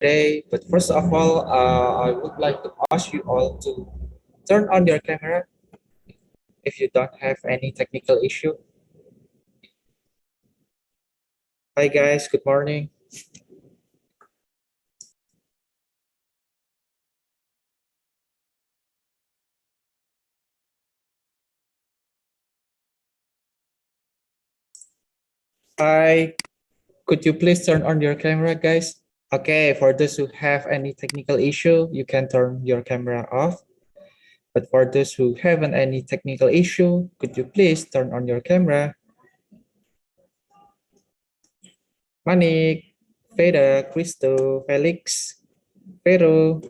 today. But first of all, I would like to ask you all to turn on your camera if you don't have any technical issue. Hi guys, good morning. Hi, could you please turn on your camera, guys? Okay, for those who have any technical issue, you can turn your camera off. But for those who haven't any technical issue, could you please turn on your camera? Manik, Veda, Christo, Felix, Vero,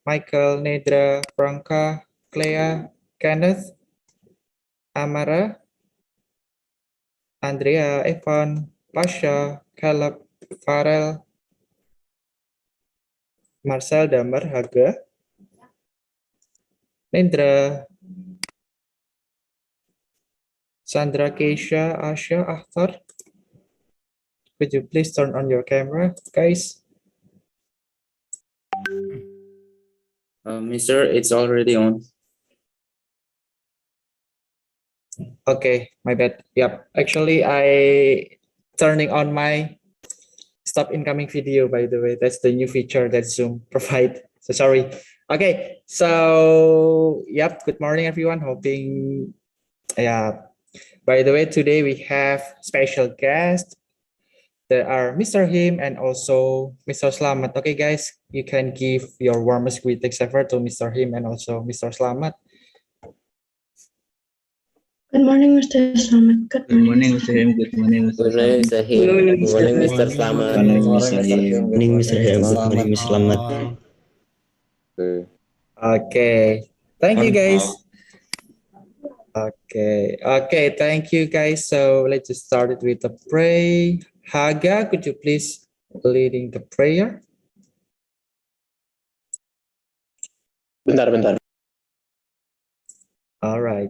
Michael, Nedra, Franca, Clea, Kenneth, Amara, Andrea, Evan, Pasha, Caleb, Farel, Marcel, Damar, Haga, Nendra, Sandra, Keisha, Asha, Akhtar. Could you please turn on your camera, guys? Mister, it's already on. Okay, my bad. Yep, actually I turning on my stop incoming video, by the way. That's the new feature that Zoom provide. So sorry. Okay, so yep, good morning everyone. Hoping, yeah. By the way, today we have special guests. There are Mr. Him and also Mr. Slamet. Okay, guys, you can give your warmest greetings ever to Mr. Him and also Mr. Slamet. Good morning, Mr. Slamet. Good morning, Mr. Him. Good morning, Mr. Slamet. Good morning, Mr. Slamet. Good morning, Mr. Him. Good morning, Mr. Him. Good morning, Miss Slamet. Okay, thank you guys. Okay, thank you guys. So let's just start it with the pray. Haga, could you please leading the prayer? Bentar. All right.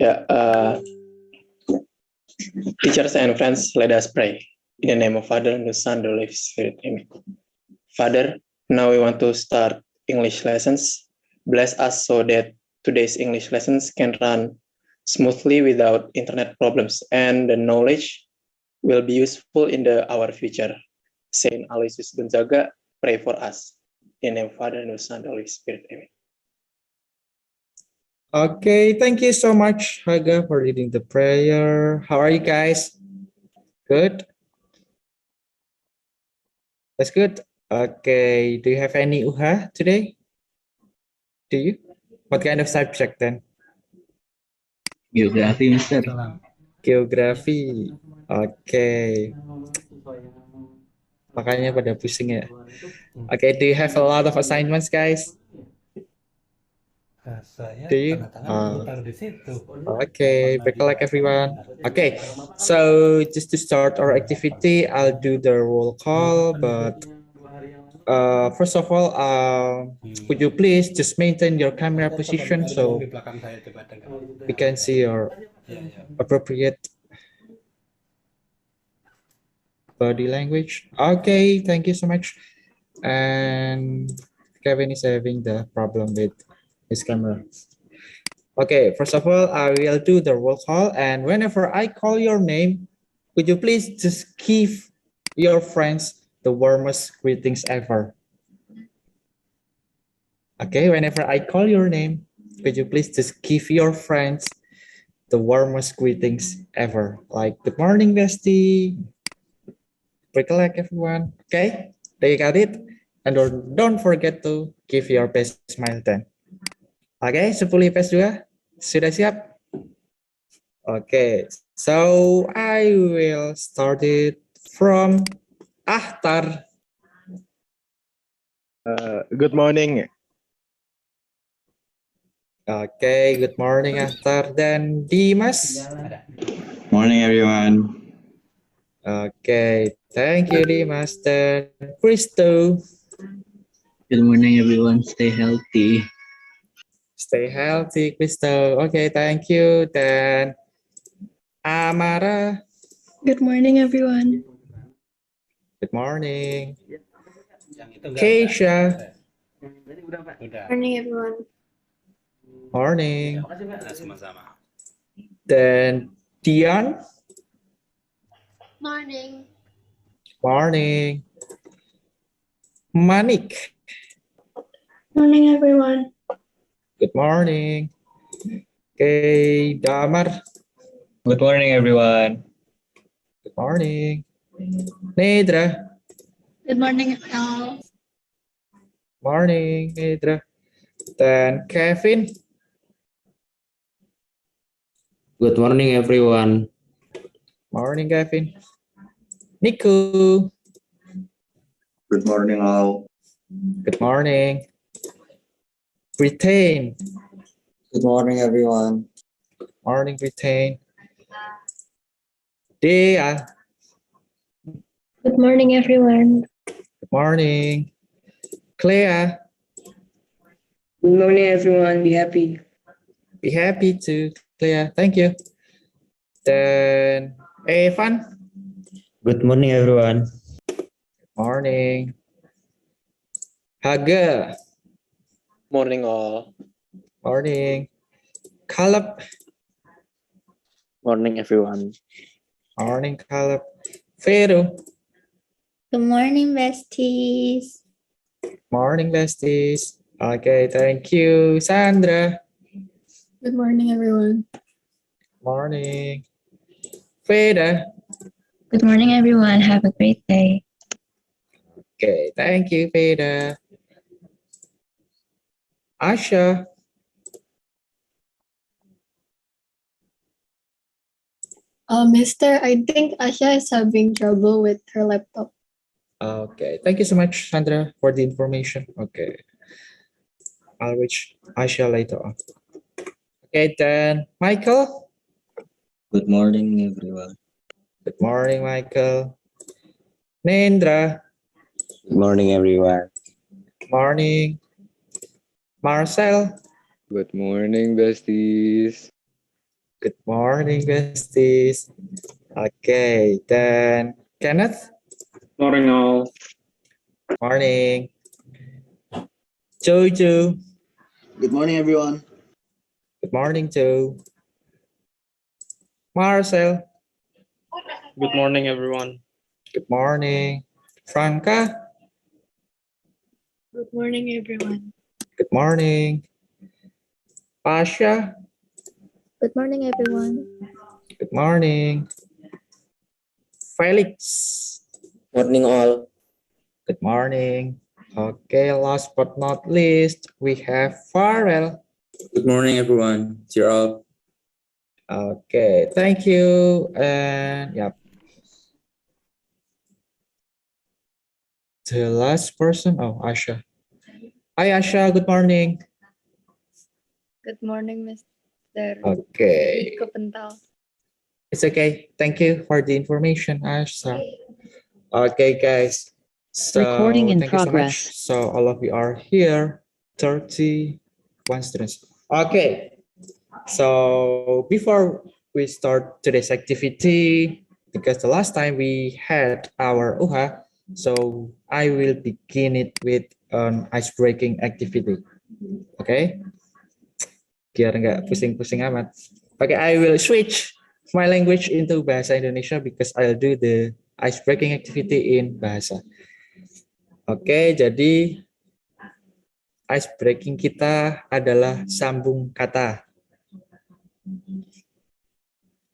Yeah, teachers and friends, let us pray. In the name of Father, and the Son, and the Holy Spirit. Amen. Father, now we want to start English lessons. Bless us so that today's English lessons can run smoothly without internet problems, and the knowledge will be useful in our future. Saint Aloysius Gonzaga, pray for us. In the name of Father, and the Son, and the Holy Spirit. Amen. Okay, thank you so much, Haga, for leading the prayer. How are you guys? Good? That's good. Okay, do you have any UHA today? Do you? What kind of subject then? Geografi, Mister. Geografi. Okay. Makanya pada pusing ya. Okay, do you have a lot of assignments, guys? Do you? Okay, back luck everyone. Okay, so just to start our activity, I'll do the roll call, but first of all, could you please just maintain your camera position so we can see your appropriate body language? Okay, thank you so much. And Kevin is having the problem with his camera. Okay, first of all, I will do the roll call, and whenever I call your name, could you please just give your friends the warmest greetings ever? Okay, whenever I call your name, could you please just give your friends the warmest greetings ever? Like, good morning, bestie. Recollect everyone. Okay, they got it. And don't forget to give your best smile then. Oke, 10 IPS 2 sudah siap? Oke, so I will start it from Ahtar. Good morning. Oke, good morning Ahtar. Dan Dimas. Morning, everyone. Oke, thank you Dimas. Dan Christo. Good morning, everyone. Stay healthy. Stay healthy, Crystal. Okay, thank you. Dan Amara, Good morning, everyone. good morning. Keisha, Morning, everyone. morning. Dan Dion, Morning. morning. Manik, Morning, everyone. good morning. Okay, Damar, Good morning, everyone. good morning. Nedra, Good morning, all. morning, Nedra. Dan Kevin, Good morning, everyone. morning, Kevin. Niku, Good morning, all. good morning. Britain, Good morning, everyone. morning, Britain. Dea, Good morning, everyone. good morning. Clea, Good morning, everyone. Be happy. be happy to Clea. Thank you. Then Evan, Good morning, everyone. morning. Haga, Morning all. morning. Caleb, Morning, everyone. morning, Caleb. Vero, Good morning, besties. morning, besties. Okay, thank you. Sandra, Good morning, everyone. morning. Veda, Good morning, everyone. Have a great day. okay, thank you, Veda. Asha, Mister, I think Asha is having trouble with her laptop. okay, thank you so much, Sandra, for the information. Okay, I'll reach Asha later on. Okay, then Michael. Good morning, everyone. Good morning, Michael. Nendra. Good morning, everyone. Morning. Marcel. Good morning, besties. Good morning, besties. Okay, then Kenneth. Morning, all. Morning. Jojo. Good morning, everyone. Good morning, Joe. Marcel. Good morning, everyone. Good morning. Franca. Good morning, everyone. Good morning. Pasha. Good morning, everyone. Good morning. Felix. Morning, all. Good morning. Okay, last but not least, we have Farrell. Good morning, everyone. Cheer up. Okay, thank you. And yeah, the last person. Oh, Asha. Hi, Asha. Good morning. Good morning, Mr. Okay, Kepental. it's okay. Thank you for the information, Asha. Okay, guys. So Recording in thank you so much. progress. So all of you are here. 31 students. Okay. So before we start today's activity, because the last time we had our UHA, so I will begin it with an ice-breaking activity. Okay? Biar nggak pusing-pusing amat. Okay, I will switch my language into Bahasa Indonesia because I'll do the ice-breaking activity in Bahasa. Oke, jadi ice-breaking kita adalah sambung kata.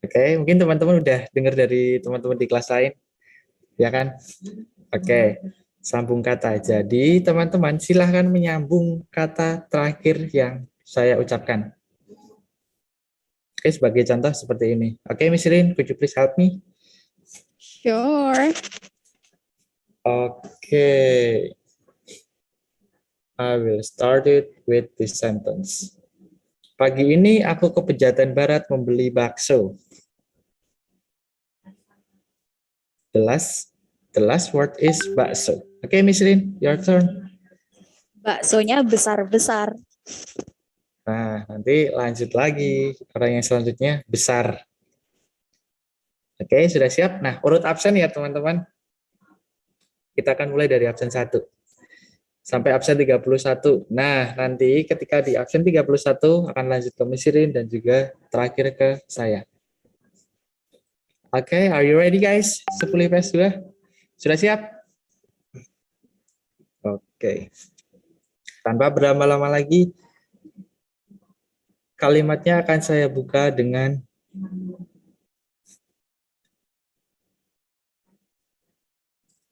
Oke, mungkin teman-teman udah dengar dari teman-teman di kelas lain, ya kan? Oke, sambung kata. Jadi teman-teman silahkan menyambung kata terakhir yang saya ucapkan. Oke, sebagai contoh seperti ini. Oke, Miss Rin, could you please help me? Sure. Oke. I will start it with this sentence. Pagi ini aku ke Pejaten Barat membeli bakso. The last word is bakso. Okay, Miss Rin, your turn. Baksonya besar-besar. Nah, nanti lanjut lagi. Orang yang selanjutnya besar. Oke, sudah siap? Nah, urut absen ya teman-teman. Kita akan mulai dari absen 1 sampai absen 31. Nah, nanti ketika di absen 31 akan lanjut ke Miss Irin dan juga terakhir ke saya. Oke, are you ready guys? 10 IPS sudah siap? Oke. Tanpa berlama-lama lagi, kalimatnya akan saya buka dengan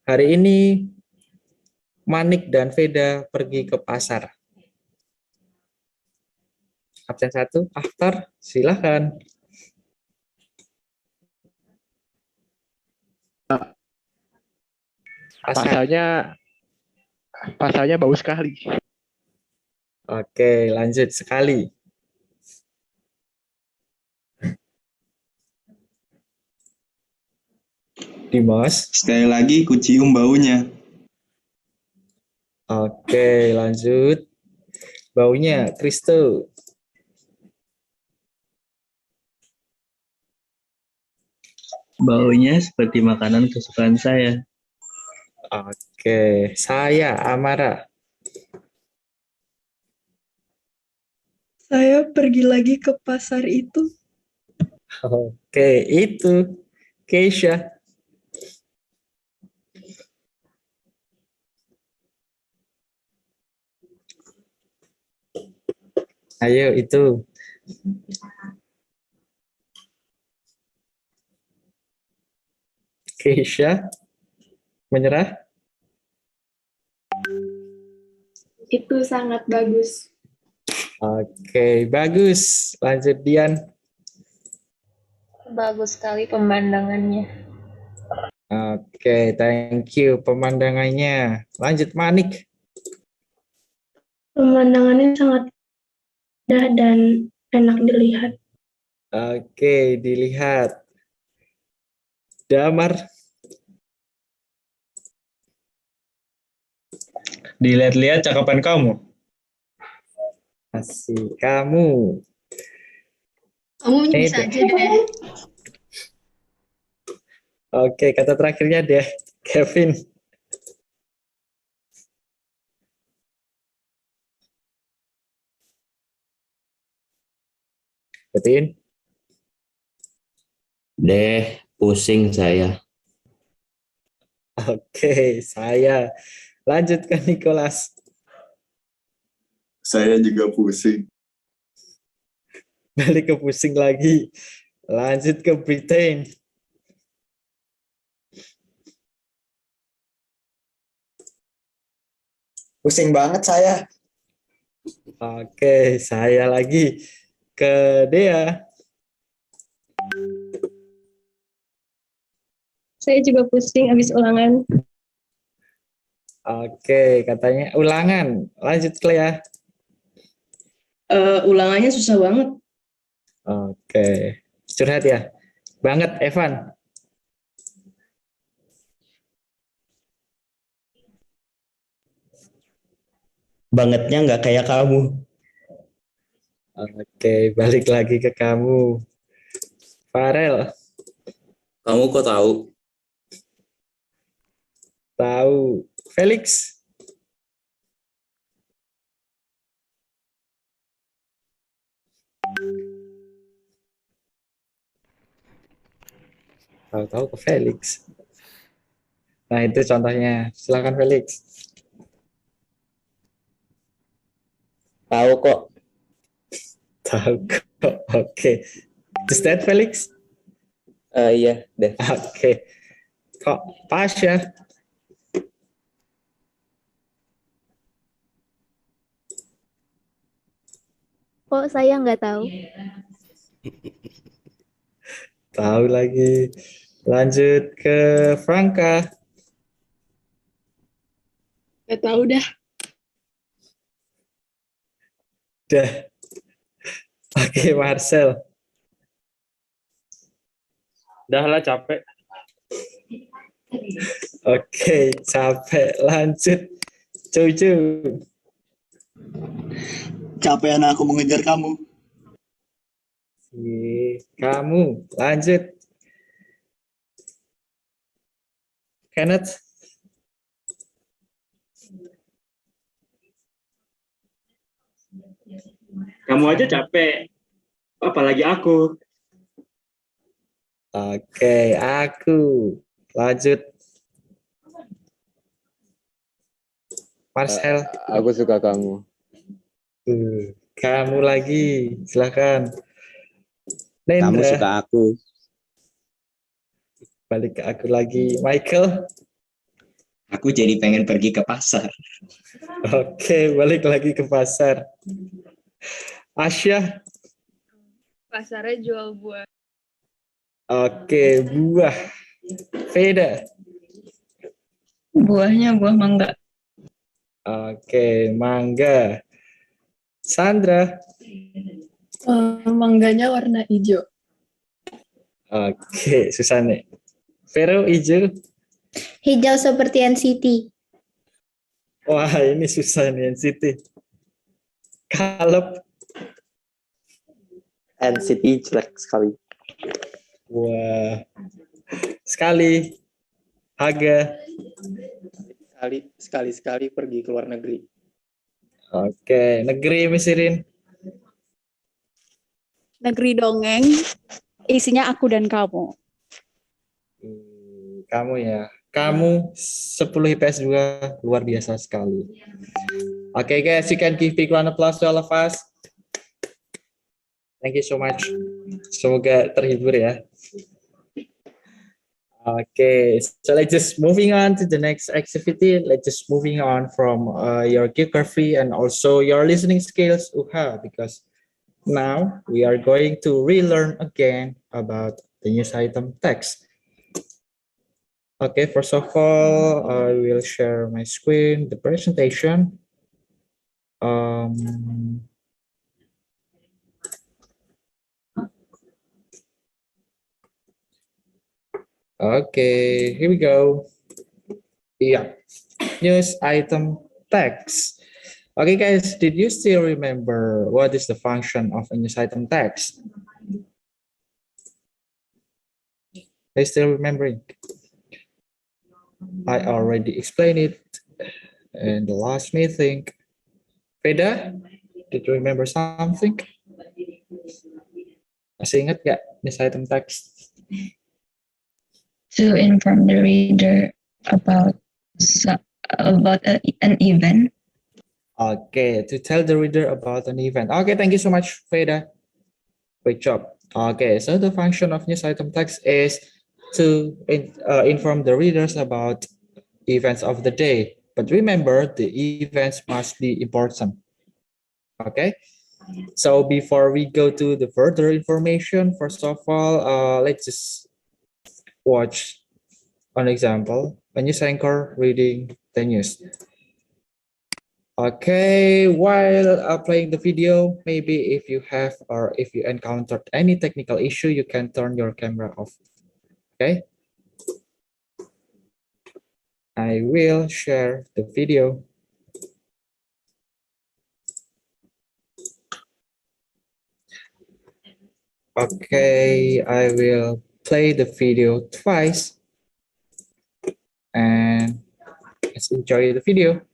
hari ini Manik dan Veda pergi ke pasar. Absen 1, after, silahkan. Pasarnya bagus sekali. Oke, lanjut sekali. Dimas. Sekali lagi ku cium baunya. Oke, lanjut. Baunya, Kristo. Baunya seperti makanan kesukaan saya. Oke, saya, Amara. Saya pergi lagi ke pasar itu. Oke, itu Keisha. Ayo, itu. Keisha. Menyerah? Itu sangat bagus. Oke, bagus. Lanjut, Dian. Bagus sekali pemandangannya. Oke, thank you pemandangannya. Lanjut, Manik. Pemandangannya sangat indah dan enak dilihat. Oke, dilihat. Damar. Dilihat-lihat cakapan kamu. Asik. Kamu. Kamu bisa aja deh. Oke, kata terakhirnya deh, Kevin. Kevin. Deh, pusing saya. Oke, saya. Lanjut ke Nicholas. Saya juga pusing. Balik ke pusing lagi. Lanjut ke Britain. Pusing banget saya. Oke, saya lagi ke Dea. Saya juga pusing habis ulangan. Oke, katanya ulangan. Lanjut, Clea. Ulangannya susah banget. Oke, curhat ya. Banget, Evan. Bangetnya nggak kayak kamu. Oke, balik lagi ke kamu. Farel. Kamu kok tahu? Tahu. Felix. Tahu-tahu ke Felix. Nah, itu contohnya. Silakan Felix. Tahu kok. Tahu kok. Oke. Just that, Felix? Iya deh. Oke. Kok Pasha? Kok saya nggak tahu? Tahu lagi. Lanjut ke Franka. Gak tahu dah. Dah. Oke, Marcel. Dah lah capek. Oke, capek. Lanjut. Cucu. Capean aku mengejar kamu. Kamu, lanjut. Kenneth. Kamu aja capek, apalagi aku. Oke, aku. Lanjut. Marcel. Aku suka kamu. Kamu lagi, silakan. Kamu Nendra. suka aku. Balik ke aku lagi. Michael. Aku jadi pengen pergi ke pasar. Oke, balik lagi ke pasar. Asya. Pasarnya jual buah. Oke, buah. Veda. Buahnya buah mangga. Oke, mangga. Sandra. Mangganya warna hijau. Oke, Susane. Vero, hijau. Hijau seperti NCT. Wah, ini susah nih NCT. Kaleb. NCT jelek sekali. Wah. Sekali. Haga. Sekali pergi ke luar negeri. Oke, negeri Misirin. Negeri dongeng, isinya aku dan kamu. Kamu ya. Kamu 10 IPS juga luar biasa sekali. Oke guys, you can give big round of applause to all of us. Thank you so much. Semoga terhibur ya. Okay, so let's just moving on to the next activity. Let's just moving on from your geography and also your listening skills, because now we are going to relearn again about the news item text. Okay, first of all, I will share my screen, the presentation. Okay, here we go. Yeah, news item text. Okay, guys, did you still remember what is the function of a news item text? Are you still remembering? I already explained it in the last meeting. Veda, did you remember something? Masih ingat gak news item text? To inform the reader about an event. Okay, to tell the reader about an event. Okay, thank you so much, Veda. Great job. Okay, so the function of news item text is to inform the readers about events of the day. But remember, the events must be important. Okay, so before we go to the further information, first of all, let's just watch an example. A news anchor reading the news. Okay, while playing the video, maybe if you have or if you encountered any technical issue, you can turn your camera off. Okay. I will share the video. Okay, I will play the video twice. And let's enjoy the video.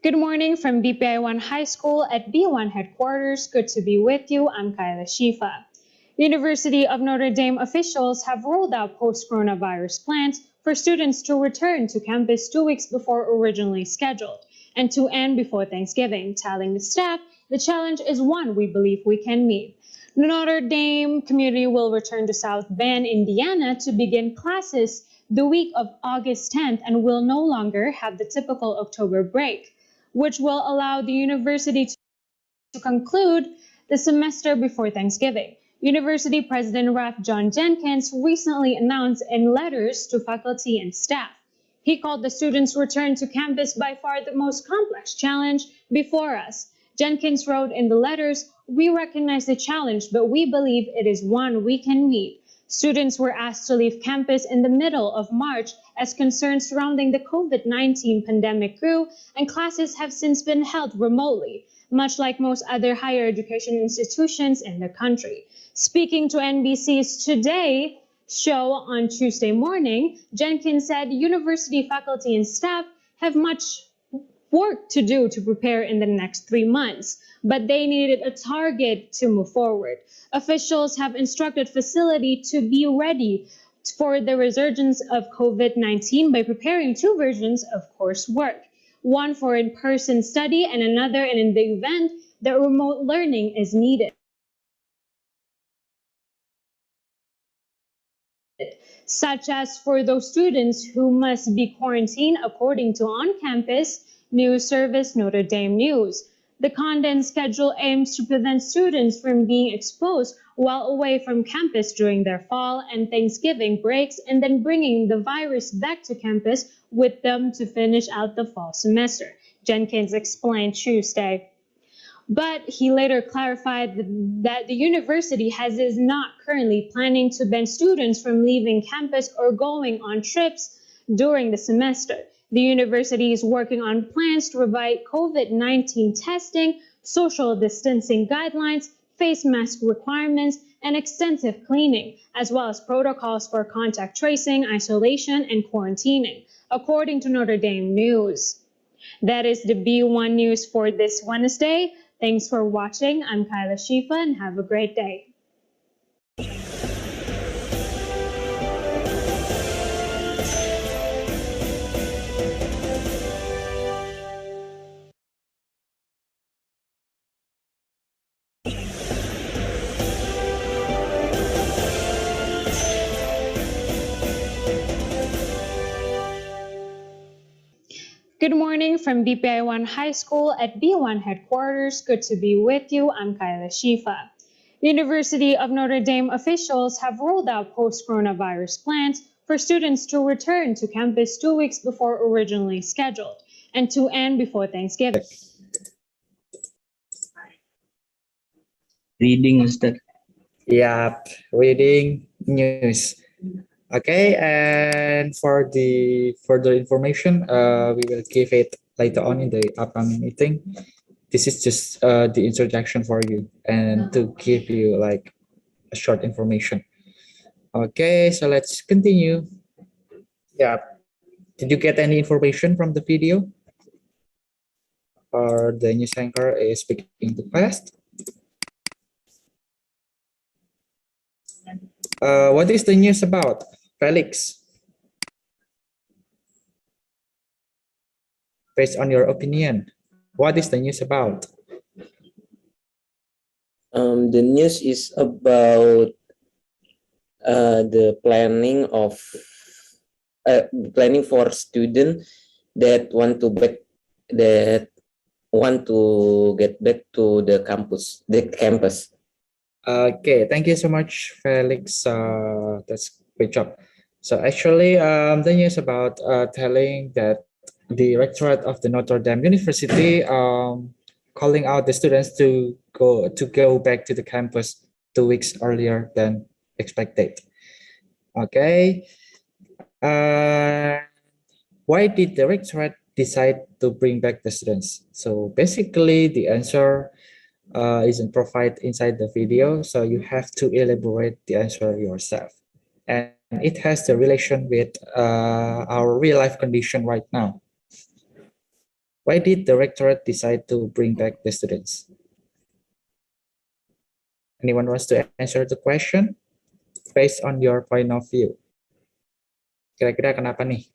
Good morning from BPI1 High School at B1 headquarters. Good to be with you. I'm Kyla Shifa. University of Notre Dame officials have rolled out post-coronavirus plans for students to return to campus 2 weeks before originally scheduled and to end before Thanksgiving, telling the staff the challenge is one we believe we can meet. The Notre Dame community will return to South Bend, Indiana to begin classes the week of August 10th and will no longer have the typical October break, which will allow the university to conclude the semester before Thanksgiving. University President Ralph John Jenkins recently announced in letters to faculty and staff. He called the students' return to campus by far the most complex challenge before us. Jenkins wrote in the letters, "We recognize the challenge, but we believe it is one we can meet." Students were asked to leave campus in the middle of March as concerns surrounding the COVID-19 pandemic grew, and classes have since been held remotely, much like most other higher education institutions in the country. Speaking to NBC's Today show on Tuesday morning, Jenkins said university faculty and staff have much work to do to prepare in the next 3 months, but they needed a target to move forward. Officials have instructed facility to be ready for the resurgence of COVID-19 by preparing 2 versions of coursework, one for in-person study and another in the event that remote learning is needed. Such as for those students who must be quarantined according to on-campus news service Notre Dame News. The condensed schedule aims to prevent students from being exposed while away from campus during their fall and Thanksgiving breaks, and then bringing the virus back to campus with them to finish out the fall semester, Jenkins explained Tuesday. But he later clarified that the university is not currently planning to ban students from leaving campus or going on trips during the semester. The university is working on plans to provide COVID-19 testing, social distancing guidelines, face mask requirements, and extensive cleaning, as well as protocols for contact tracing, isolation, and quarantining, according to Notre Dame News. That is the B1 News for this Wednesday. Thanks for watching. I'm Kyla Shifa, and have a great day. Good morning from BPI-1 High School at B1 headquarters. Good to be with you. I'm Kyla Shifa. University of Notre Dame officials have rolled out post-coronavirus plans for students to return to campus 2 weeks before originally scheduled and to end before Thanksgiving. Reading, Ustaz. Yep, reading news. Okay, and for the further information, we will give it later on in the upcoming meeting. This is just the introduction for you and to give you like a short information. Okay, so let's continue. Yeah, did you get any information from the video? Or the news anchor is speaking too fast? What is the news about, Felix? Based on your opinion, what is the news about? The news is about the planning for students that want to get back to the campus. Okay, thank you so much, Felix. That's great job. So actually, the news about telling that the rectorate of the Notre Dame University calling out the students to go back to the campus 2 weeks earlier than expected. Okay. Why did the rectorate decide to bring back the students? So basically, the answer isn't provided inside the video, so you have to elaborate the answer yourself. And it has the relation with our real life condition right now. Why did the rectorate decide to bring back the students? Anyone wants to answer the question based on your point of view? Kira-kira kenapa nih?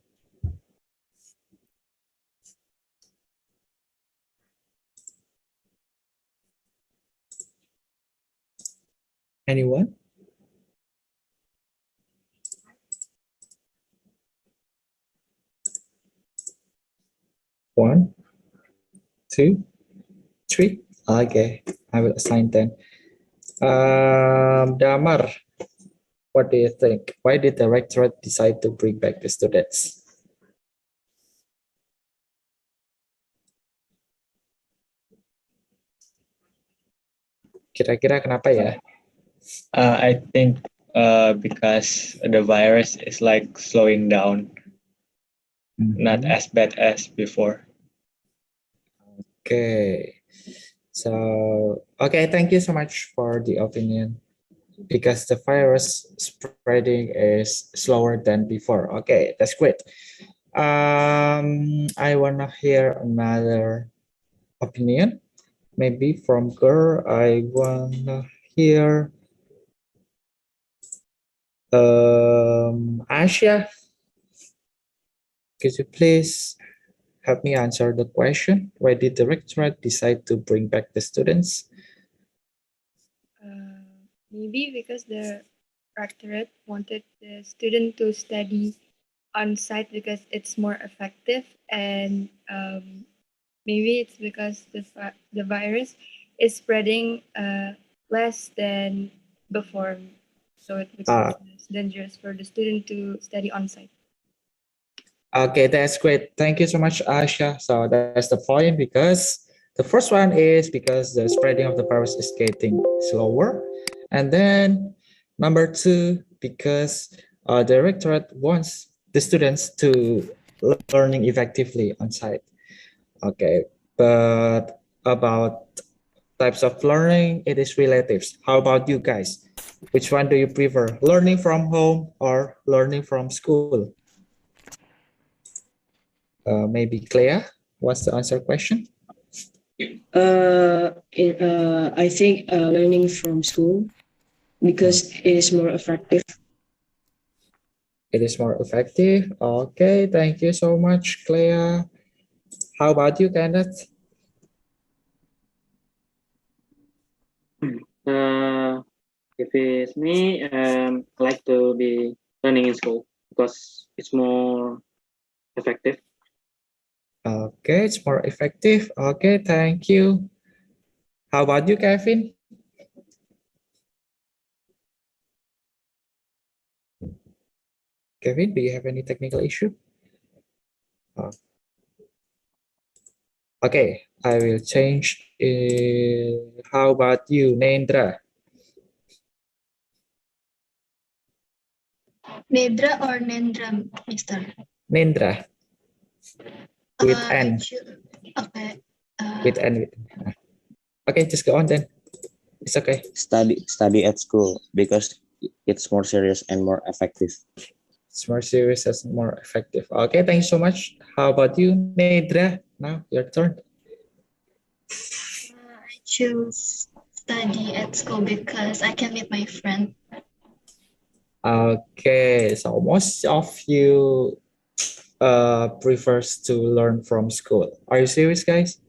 Anyone? One, 2, 3. Okay, I will assign 10. Damar, what do you think? Why did the rectorate decide to bring back the students? Kira-kira kenapa ya? I think because the virus is like slowing down, not as bad as before. Okay. So, okay, thank you so much for the opinion. Because the virus spreading is slower than before. Okay, that's great. I wanna hear another opinion. Maybe from girl, I wanna hear Asia. Could you please help me answer the question? Why did the rectorate decide to bring back the students? Maybe because the rectorate wanted the student to study on site because it's more effective, and maybe it's because the virus is spreading less than before, so it becomes less dangerous for the student to study on site. Okay, that's great. Thank you so much, Asha. So that's the point, because the first one is because the spreading of the virus is getting slower. And then number two, because the directorate wants the students to learning effectively on site. Okay, but about types of learning, it is relative. How about you guys? Which one do you prefer? Learning from home or learning from school? Maybe Clea, what's the answer question? I think learning from school because it is more effective. It is more effective. Okay, thank you so much, Clea. How about you, Kenneth? If it's me, I like to be learning in school because it's more effective. Okay, it's more effective. Okay, thank you. How about you, Kevin? Kevin, do you have any technical issue? Okay, I will change. How about you, Nendra? Nedra or Nendra, Mister? Nendra. With N. Okay. With N. Okay, just go on then. It's okay. Study at school because it's more serious and more effective. It's more serious and more effective. Okay, thank you so much. How about you, Nedra? Now your turn. I choose study at school because I can meet my friend. Okay, so most of you prefers to learn from school. Are you serious, guys?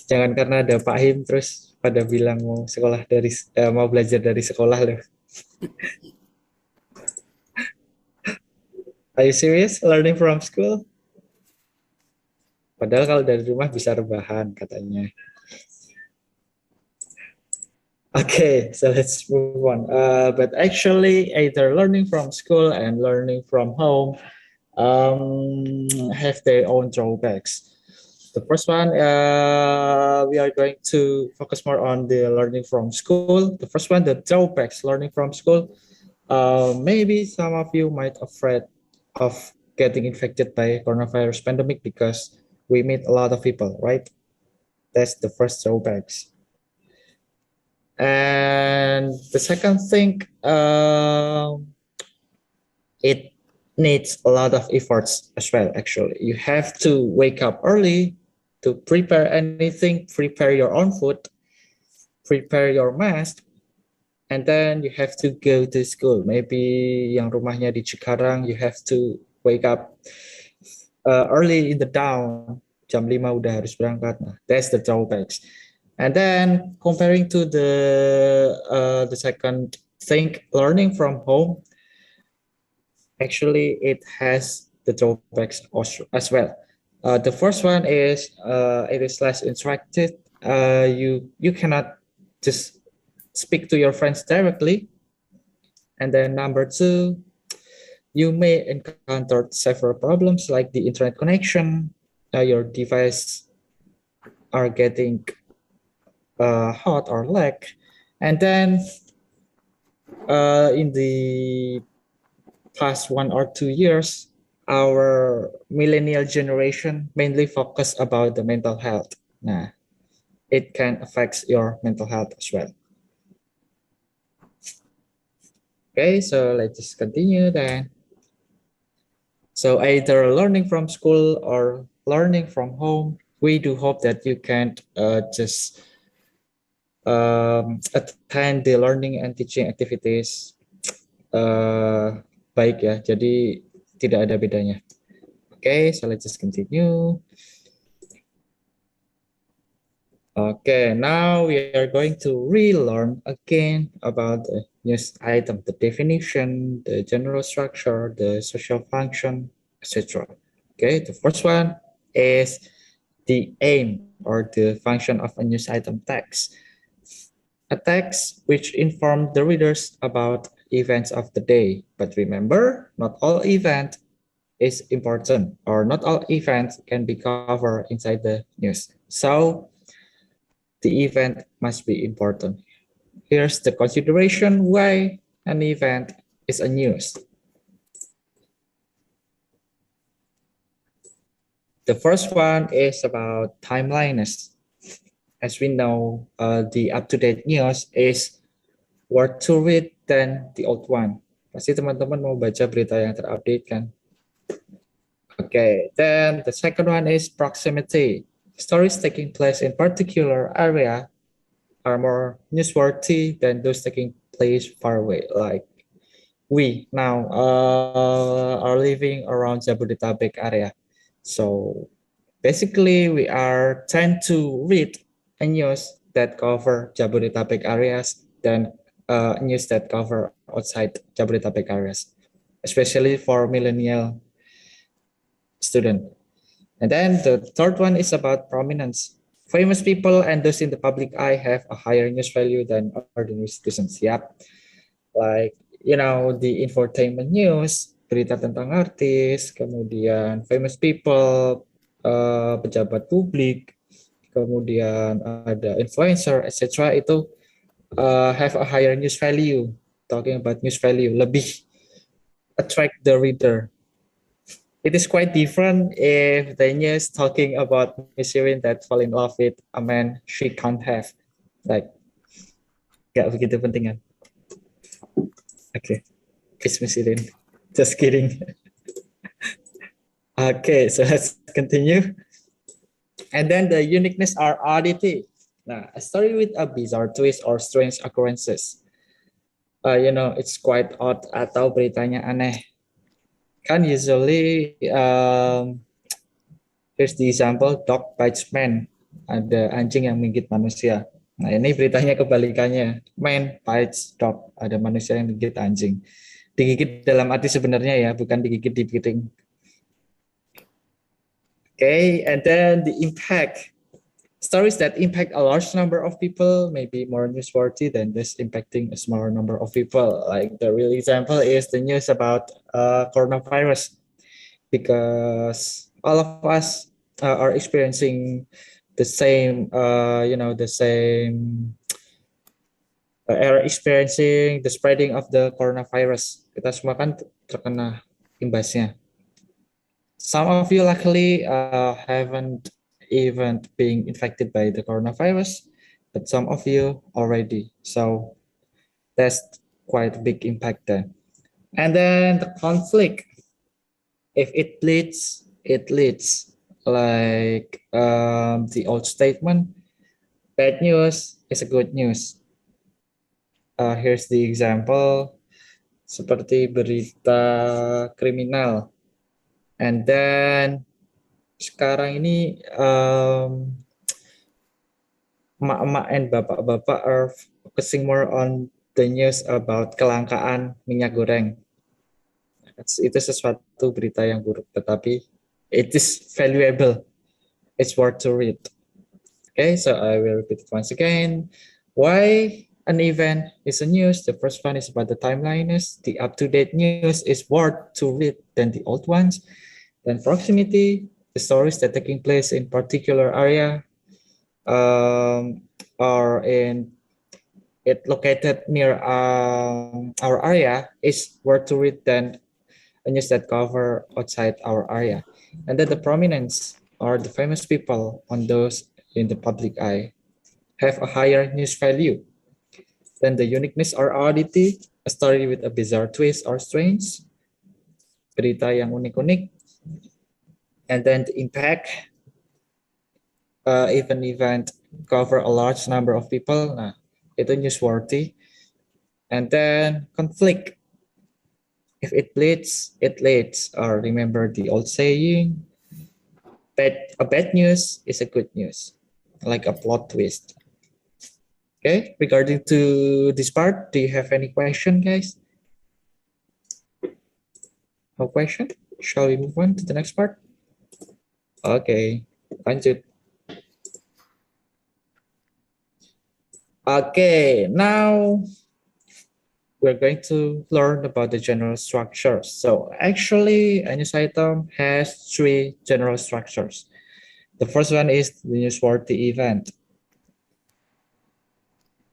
Jangan karena ada Pak Him terus pada bilang mau sekolah dari mau belajar dari sekolah loh. Are you serious learning from school? Padahal kalau dari rumah bisa rebahan katanya. Okay, so let's move on. But actually, either learning from school and learning from home have their own drawbacks. The first one, we are going to focus more on the learning from school. The first one, the drawbacks learning from school. Maybe some of you might afraid of getting infected by coronavirus pandemic because we meet a lot of people, right? That's the first drawbacks. And the second thing, it needs a lot of efforts as well, actually. You have to wake up early to prepare anything, prepare your own food, prepare your mask, and then you have to go to school. Maybe yang rumahnya di Cikarang, you have to wake up early in the dawn, jam 5 udah harus berangkat. Nah, that's the drawbacks. And then comparing to the second thing, learning from home, actually it has the drawbacks as well. The first one is it is less interactive. You cannot just speak to your friends directly. And then number two, you may encounter several problems like the internet connection, your device are getting hot or lack. And then in the past 1 or 2 years, our millennial generation mainly focus about the mental health. Nah, it can affect your mental health as well. Okay, so let's just continue then. So either learning from school or learning from home, we do hope that you can just attend the learning and teaching activities baik ya. Jadi tidak ada bedanya. Okay, so let's just continue. Okay, now we are going to relearn again about the news item, the definition, the general structure, the social function, etc. Okay, the first one is the aim or the function of a news item text. A text which informs the readers about events of the day. But remember, not all event is important, or not all events can be covered inside the news. So the event must be important. Here's the consideration why an event is a news. The first one is about timeliness. As we know, the up-to-date news is worth to read than the old one. Pasti teman-teman mau baca berita yang terupdate kan? Okay, then the second one is proximity. Stories taking place in particular area are more newsworthy than those taking place far away. Like we now are living around Jabodetabek area. So basically we are tend to read a news that cover Jabodetabek areas than news that cover outside Jabodetabek areas, especially for millennial student. And then the third one is about prominence. Famous people and those in the public eye have a higher news value than ordinary citizens. Yep. Like, you know, the infotainment news, berita tentang artis, kemudian famous people, pejabat publik, kemudian ada influencer, etc. itu have a higher news value. Talking about news value, lebih attract the reader. It is quite different if the news talking about Miss Shirin that fall in love with a man she can't have. Like, gak begitu penting kan? Okay, please Miss Shirin. Just kidding. Okay, so let's continue. And then the uniqueness or oddity. Nah, a story with a bizarre twist or strange occurrences. You know, it's quite odd atau beritanya aneh. Kan usually here's the example, dog bites man. Ada anjing yang menggigit manusia. Nah, ini beritanya kebalikannya. Man bites dog. Ada manusia yang menggigit anjing. Digigit dalam arti sebenarnya ya, bukan digigit di piring. Okay, and then the impact. Stories that impact a large number of people may be more newsworthy than this impacting a smaller number of people. Like the real example is the news about coronavirus, because all of us are experiencing the same, are experiencing the spreading of the coronavirus. Kita semua kan terkena imbasnya. Some of you luckily haven't even being infected by the coronavirus, but some of you already. So that's quite a big impact then. And then the conflict. If it leads, it leads. Like the old statement, bad news is a good news. Here's the example, seperti berita kriminal. And then sekarang ini emak-emak and bapak-bapak are focusing more on the news about kelangkaan minyak goreng. Itu sesuatu berita yang buruk, tetapi it is valuable. It's worth to read. Okay, so I will repeat it once again. Why an event is a news? The first one is about the timeliness. The up-to-date news is worth to read than the old ones. Then proximity. The stories that taking place in particular area or in it located near our area is worth to read than a news that cover outside our area. And then the prominence or the famous people on those in the public eye have a higher news value than the uniqueness or oddity, a story with a bizarre twist or strange, berita yang unik-unik, and then the impact, if an event cover a large number of people, nah, itu newsworthy. And then conflict, if it leads, it leads. Or remember the old saying, a bad news is a good news, like a plot twist. Okay, regarding to this part, do you have any question, guys? No question? Shall we move on to the next part? Okay, lanjut. Okay, now we're going to learn about the general structures. So actually, a news item has 3 general structures. The first one is the newsworthy event.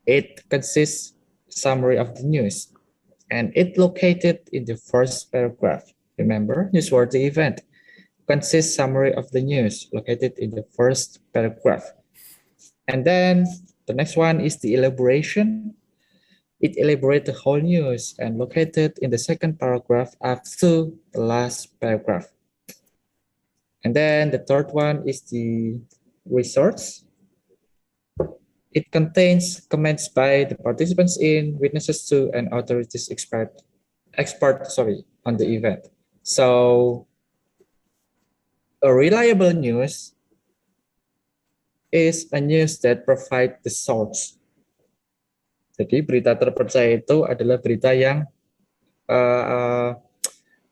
It consists summary of the news, and it located in the first paragraph. Remember, newsworthy event consists summary of the news located in the first paragraph. And then the next one is the elaboration. It elaborates the whole news and located in the second paragraph up to the last paragraph. And then the third one is the resource. It contains comments by the participants in, witnesses to, and authorities expert on the event. So a reliable news is a news that provide the source. Jadi berita terpercaya itu adalah berita yang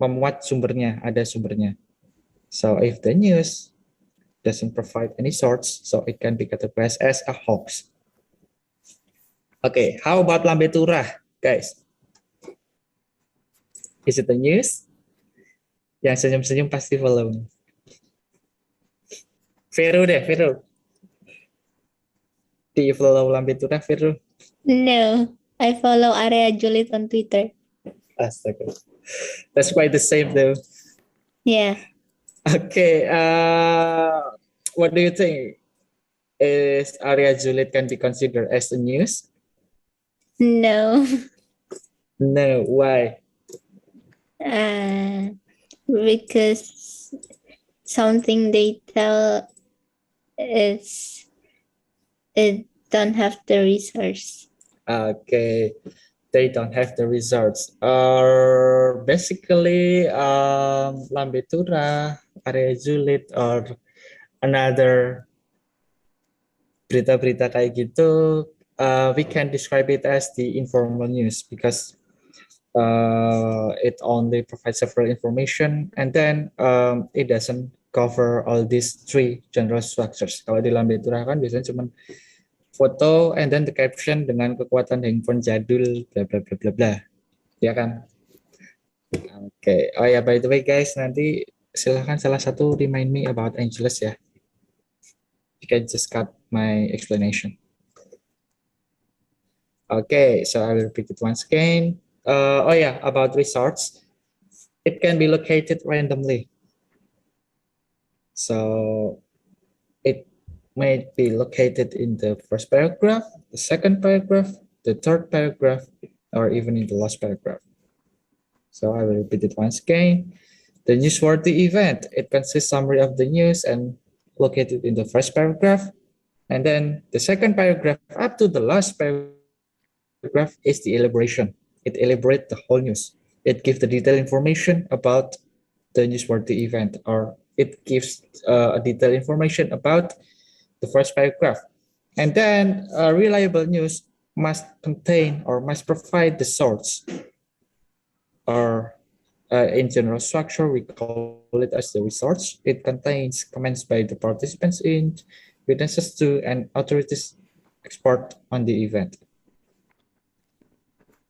memuat sumbernya, ada sumbernya. So if the news doesn't provide any source, so it can be categorized as a hoax. Okay, how about lambe turah, guys? Is it the news? Yang senyum-senyum pasti belum. Vero deh, Vero. Do you follow lambe turah, Vero? No, I follow Area Juliet on Twitter. Astaga. That's quite the same though. Yeah. Okay, what do you think? Is Area Juliet can be considered as a news? No. No, why? Because something they tell is it don't have the resource. Okay, they don't have the results. Basically, lambe turah, Area Juliet, or another berita-berita kayak gitu, we can describe it as the informal news because it only provides several information and then it doesn't cover all these 3 general structures. Kalau di lambe turah kan biasanya cuma foto and then the caption dengan kekuatan handphone jadul bla bla bla bla bla. Ya kan? Oke. Oh ya, by the way guys, nanti silahkan salah satu remind me about Angelus ya. You can just cut my explanation. Okay, so I will repeat it once again. About resorts. It can be located randomly. So it may be located in the first paragraph, the second paragraph, the third paragraph, or even in the last paragraph. So I will repeat it once again. The newsworthy event, it consists summary of the news and located in the first paragraph. And then the second paragraph up to the last paragraph is the elaboration. It elaborates the whole news. It gives the detailed information about the newsworthy event, or it gives detailed information about the first paragraph. And then reliable news must contain or must provide the source, or in general structure, we call it as the resource. It contains comments by the participants in, witnesses to, and authorities expert on the event.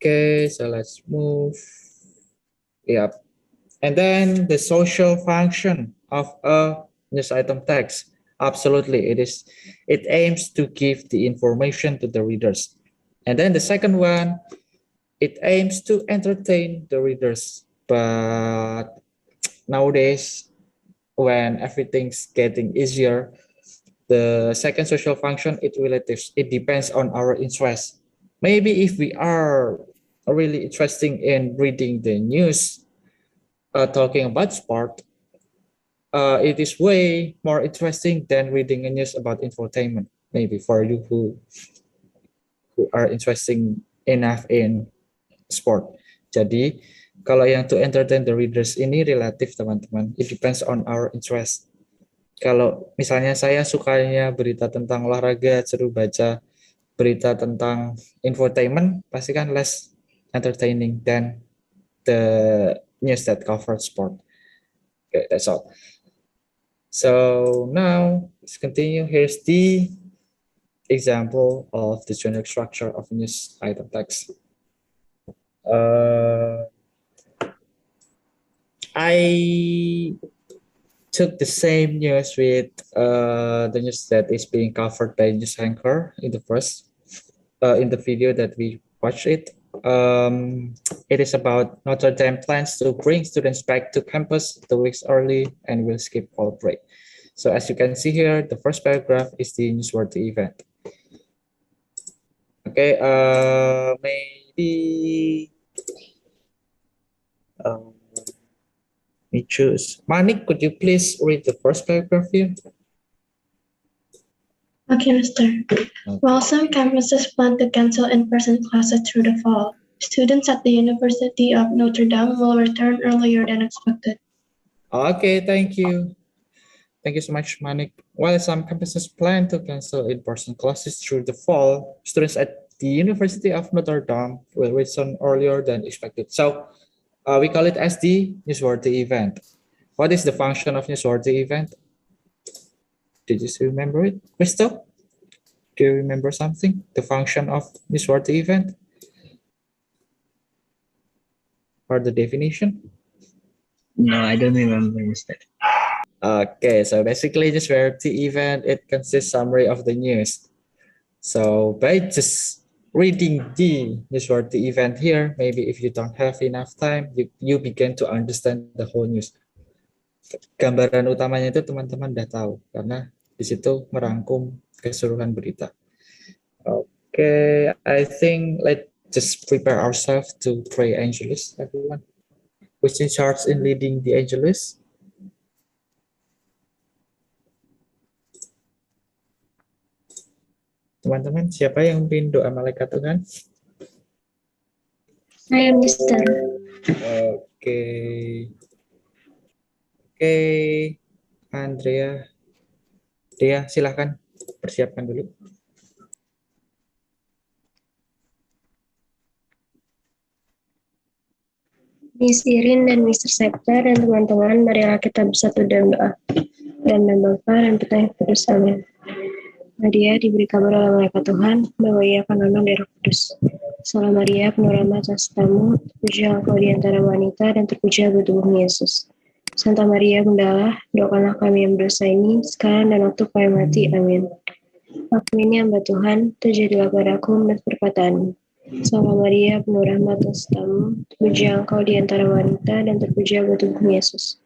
Okay, so let's move. And then the social function of a news item text. Absolutely, it is. It aims to give the information to the readers. And then the second one, it aims to entertain the readers. But nowadays, when everything's getting easier, the second social function, it relatives. It depends on our interest. Maybe if we are really interested in reading the news, talking about sport, it is way more interesting than reading a news about infotainment. Maybe for you who are interested enough in sport. Jadi kalau yang to entertain the readers ini relatif teman-teman. It depends on our interest. Kalau misalnya saya sukanya berita tentang olahraga, seru baca berita tentang infotainment, pasti kan less entertaining than the news that cover sport. Okay, that's all. So now let's continue. Here's the example of the generic structure of news item text. I took the same news with the news that is being covered by news anchor in the first in the video that we watched it. It is about Notre Dame plans to bring students back to campus 2 weeks early and will skip fall break. So as you can see here, the first paragraph is the newsworthy event. Okay, maybe me choose. Manik, could you please read the first paragraph here? Okay, Mr. While some campuses plan to cancel in-person classes through the fall, students at the University of Notre Dame will return earlier than expected. Okay, thank you. Thank you so much, Manik. While some campuses plan to cancel in-person classes through the fall, students at the University of Notre Dame will return earlier than expected. So we call it as the newsworthy event. What is the function of newsworthy event? Did you remember it? Crystal? Do you remember something? The function of newsworthy event? Or the definition? No, I don't remember, Mr. Okay, so basically newsworthy event, it consists summary of the news. So by just reading the newsworthy event here, maybe if you don't have enough time, you begin to understand the whole news. Gambaran utamanya itu teman-teman udah tahu karena di situ merangkum keseluruhan berita. Okay, I think let's just prepare ourselves to pray Angelus, everyone. Which in charge in leading the Angelus? Teman-teman, siapa yang memimpin doa malaikat Tuhan? Saya, Mr. Oke. Oke, Andrea. Dia, silahkan persiapkan dulu. Miss Irin dan Mr. Septa dan teman-teman, marilah kita bersatu dalam doa. Dan nama Bapa dan Putra dan Kudus. Amin. Maria diberi kabar oleh malaikat Tuhan bahwa ia akan anak dari Roh Kudus. Salam Maria, penuh rahmat atas tamu, terpujilah engkau di antara wanita dan terpujilah buah tubuhmu Yesus. Santa Maria Bunda Allah, doakanlah kami yang berdosa ini sekarang dan waktu kami mati. Amin. Aku ini hamba Tuhan, terjadilah padaku menurut perkataanmu. Salam Maria, penuh rahmat atas tamu, terpujilah engkau di antara wanita dan terpujilah buah tubuhmu Yesus.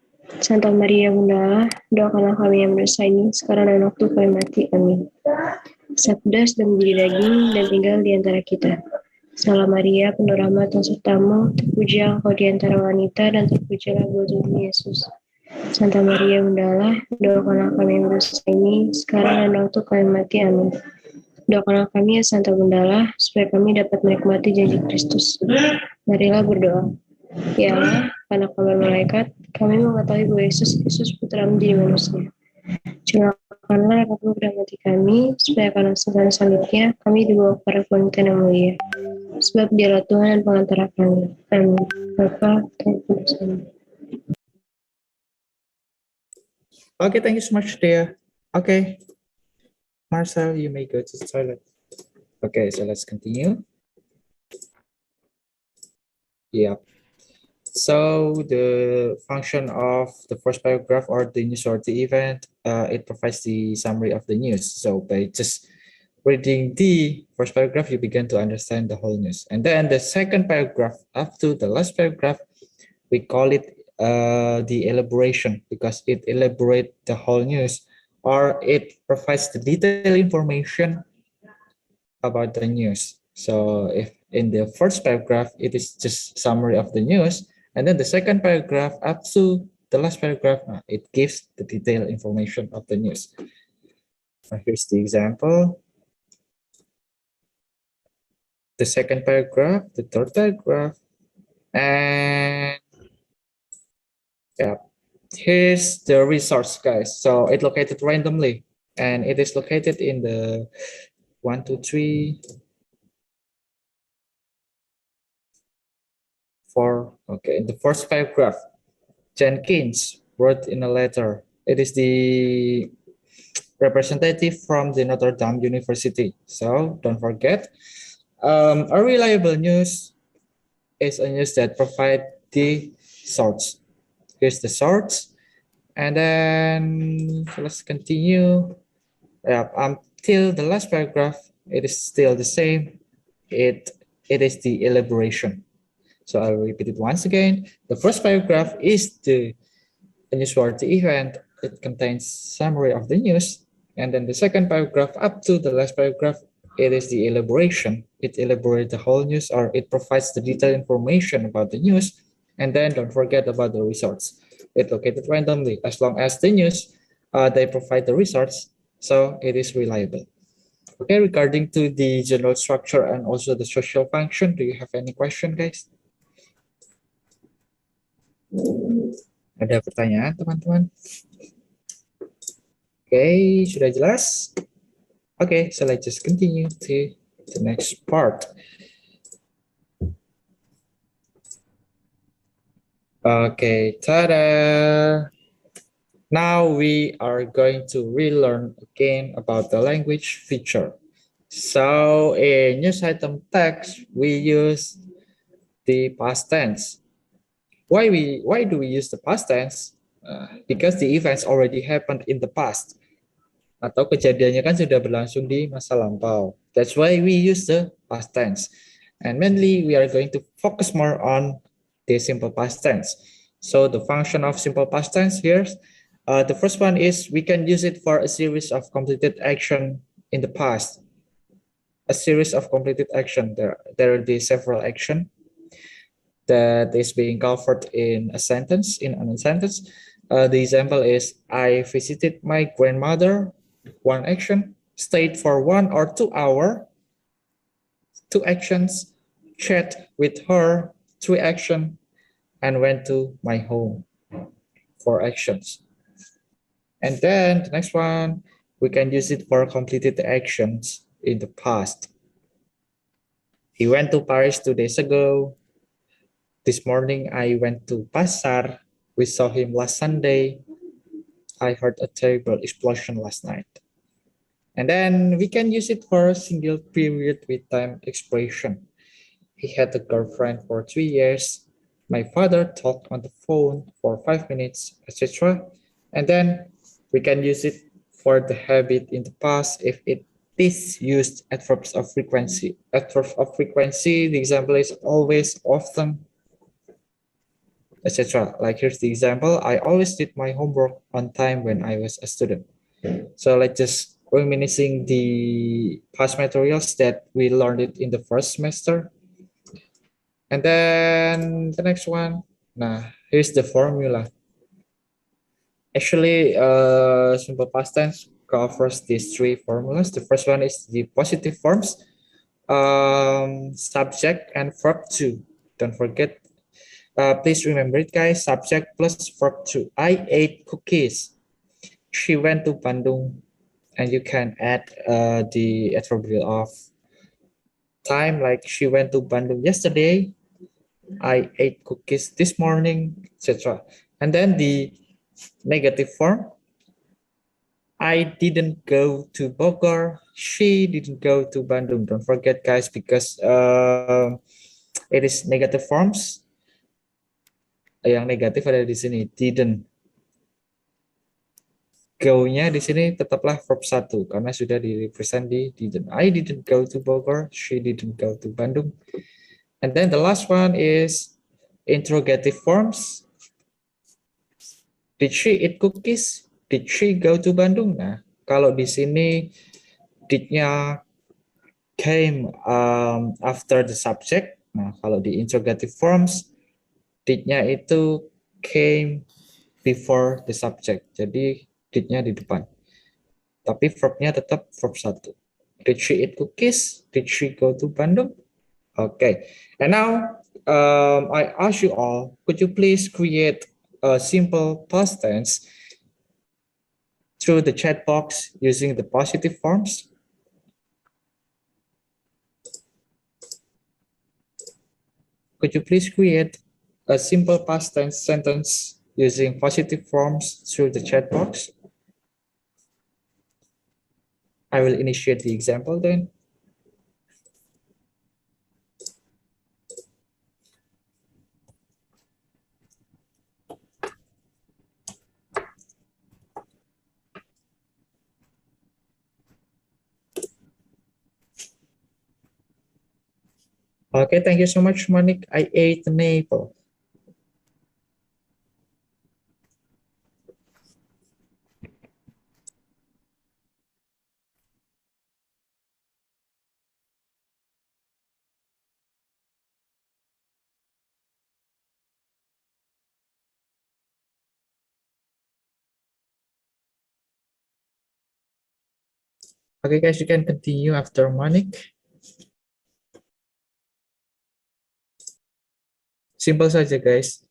Santa Maria Bunda Allah, doakanlah kami yang berdosa ini sekarang dan waktu kami mati. Amin. Septa sudah menjadi daging dan tinggal di antara kita. Salam Maria, penuh rahmat atas tamu, terpujilah engkau di antara wanita dan terpujilah buah tubuhmu Yesus. Santa Maria Bunda Allah, doakanlah kami yang berdosa ini sekarang dan waktu kami mati. Amin. Doakanlah kami ya Santa Bunda Allah, supaya kami dapat menikmati janji Kristus. Marilah berdoa. Ya Allah, karena kabar malaikat, kami mengetahui bahwa Yesus Kristus Putra menjadi manusia. Curahkanlah roh pada hati kami, supaya karena sesaran salibnya, kami dibawa kepada pemerintahan yang mulia. Sebab dialah Tuhan dan pengantara kami. Amin. Bapa dan Kudus. Amin. Okay, thank you so much, Dea. Okay. Marcel, you may go to the toilet. Okay, so let's continue. Yep. So the function of the first paragraph or the newsworthy event, it provides the summary of the news. So by just reading the first paragraph, you begin to understand the whole news. And then the second paragraph up to the last paragraph, we call it the elaboration, because it elaborates the whole news, or it provides the detailed information about the news. So if in the first paragraph, it is just summary of the news, and then the second paragraph up to the last paragraph, it gives the detailed information of the news. Here's the example. The second paragraph, the third paragraph, and yeah, here's the resource, guys. So it located randomly, and it is located in the 1, 2, 3, 4. Okay, in the first paragraph, Jenkins wrote in a letter. It is the representative from the Notre Dame University. So don't forget, a reliable news is a news that provide the source. Here's the source, and then let's continue. Yeah, until the last paragraph, it is still the same. It is the elaboration. So I'll repeat it once again. The first paragraph is the newsworthy event. It contains summary of the news. And then the second paragraph up to the last paragraph, it is the elaboration. It elaborates the whole news, or it provides the detailed information about the news. And then don't forget about the results. It located randomly. As long as the news, they provide the results, so it is reliable. Okay, regarding to the general structure and also the social function, do you have any question, guys? Ada pertanyaan, teman-teman? Okay, sudah jelas? Okay, so let's just continue to the next part. Okay, tada! Now we are going to relearn again about the language feature. So in news item text, we use the past tense. Why do we use the past tense? Because the events already happened in the past. Atau kejadiannya kan sudah berlangsung di masa lampau. That's why we use the past tense. And mainly we are going to focus more on the simple past tense. So the function of simple past tense here, the first one is we can use it for a series of completed action in the past. A series of completed action. There will be several action that is being covered in a sentence, The example is, I visited my grandmother, one action, stayed for 1 or 2 hours, 2 actions, chat with her, 3 action, and went to my home, 4 actions. And then the next one, we can use it for completed actions in the past. He went to Paris 2 days ago. This morning, I went to Pasar. We saw him last Sunday. I heard a terrible explosion last night. And then we can use it for a single period with time expression. He had a girlfriend for 3 years. My father talked on the phone for 5 minutes, etc. And then we can use it for the habit in the past if it is used adverbs of frequency. Adverbs of frequency, the example is always, often, etc. Like here's the example, I always did my homework on time when I was a student. So let's just reminiscing the past materials that we learned it in the first semester. And then the next one, here's the formula. Actually, simple past tense covers these 3 formulas. The first one is the positive forms, subject and verb 2. Don't forget. Please remember it, guys. Subject plus verb 2. I ate cookies. She went to Bandung. And you can add the adverbial of time, like she went to Bandung yesterday. I ate cookies this morning, etc. And then the negative form. I didn't go to Bogor. She didn't go to Bandung. Don't forget, guys, because it is negative forms. Yang negatif ada di sini, didn't. Go-nya di sini tetaplah verb 1 karena sudah di-represent di didn't. I didn't go to Bogor, she didn't go to Bandung. And then the last one is interrogative forms. Did she eat cookies? Did she go to Bandung? Nah, kalau di sini did-nya came after the subject. Nah, kalau di interrogative forms did-nya itu came before the subject. Jadi did-nya di depan. Tapi verb-nya tetap verb 1. Did she eat cookies? Did she go to Bandung? Okay. And now I ask you all, could you please create a simple past tense through the chat box using the positive forms? Could you please create a simple past tense sentence using positive forms through the chat box? I will initiate the example then. Okay, thank you so much, Monique. I ate an apple. Okay, guys, you can continue after Monique. Simple saja, guys.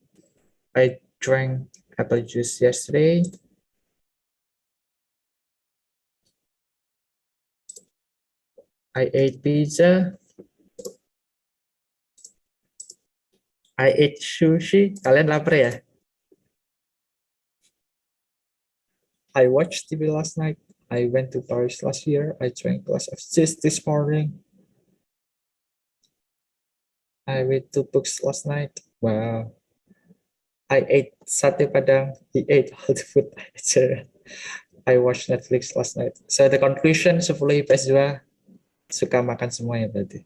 I drank apple juice yesterday. I ate pizza. I ate sushi. Kalian lapar ya? I watched TV last night. I went to Paris last year. I drank a glass of juice this morning. I read 2 books last night. Wow. I ate sate padang. He ate all the food. I watched Netflix last night. So the conclusion, 10 IPS 2 suka makan semuanya berarti.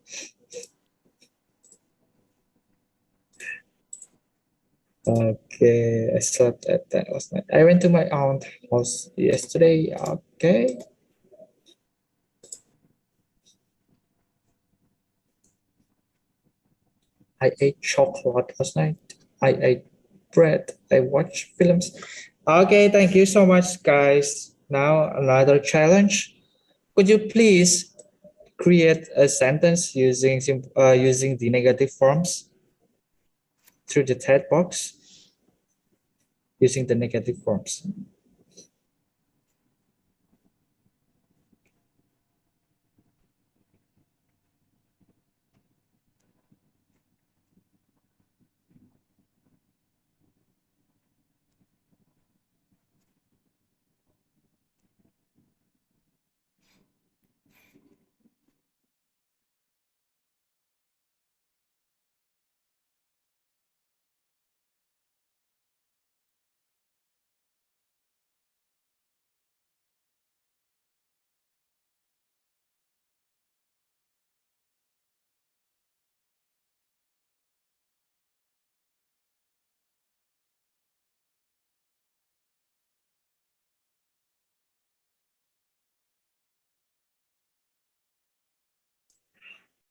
Okay, I slept at 10 last night. I went to my aunt's house yesterday. Okay. I ate chocolate last night. I ate bread. I watched films. Okay, thank you so much, guys. Now another challenge. Could you please create a sentence using the negative forms through the chat box? Using the negative forms.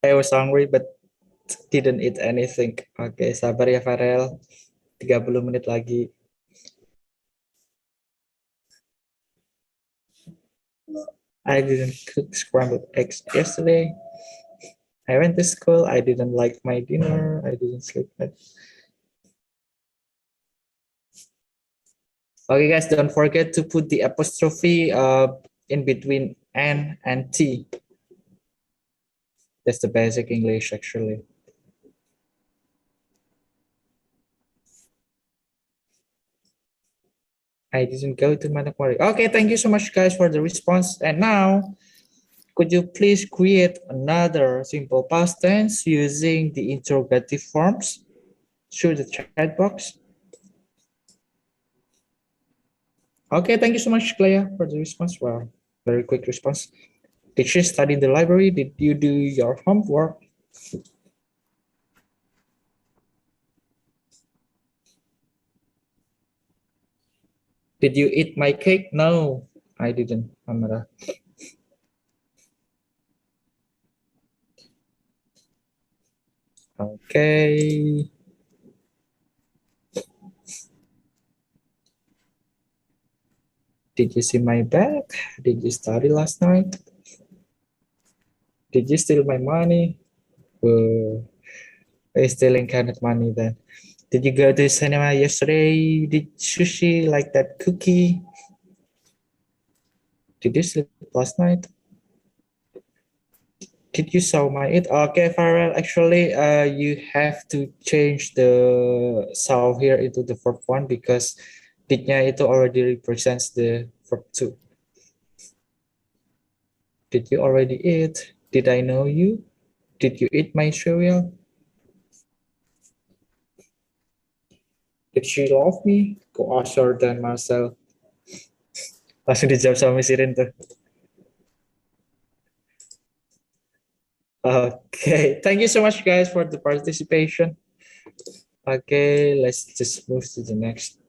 I was hungry but didn't eat anything. Oke, sabar ya Farel. 30 menit lagi. I didn't cook scrambled eggs yesterday. I went to school. I didn't like my dinner. I didn't sleep. Okay, guys, don't forget to put the apostrophe in between N and T. That's the basic English, actually. I didn't go to Manokwari. Okay, thank you so much, guys, for the response. And now, could you please create another simple past tense using the interrogative forms through the chat box? Okay, thank you so much, Clea, for the response. Well, very quick response. Did you study in the library? Did you do your homework? Did you eat my cake? No, I didn't, Amara. Okay. Did you see my bag? Did you study last night? Did you steal my money? I stealing kind of money then. Did you go to cinema yesterday? Did sushi like that cookie? Did you sleep last night? Did you saw my it? Okay, Farrell, actually, you have to change the saw here into the verb one because didnya itu already represents the verb two. Did you already eat? Did I know you? Did you eat my cereal? Did she love me? Go ask her dan Marcel. Langsung dijawab sama Miss Irin tuh. Okay, thank you so much guys for the participation. Okay, let's just move to the next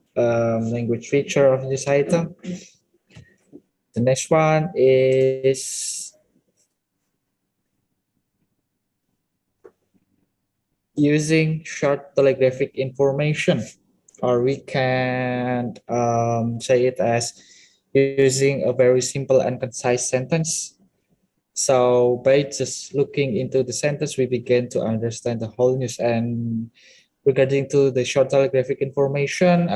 language feature of this item. The next one is using short telegraphic information, or we can say it as using a very simple and concise sentence. So by just looking into the sentence, we begin to understand the whole news. And regarding to the short telegraphic information,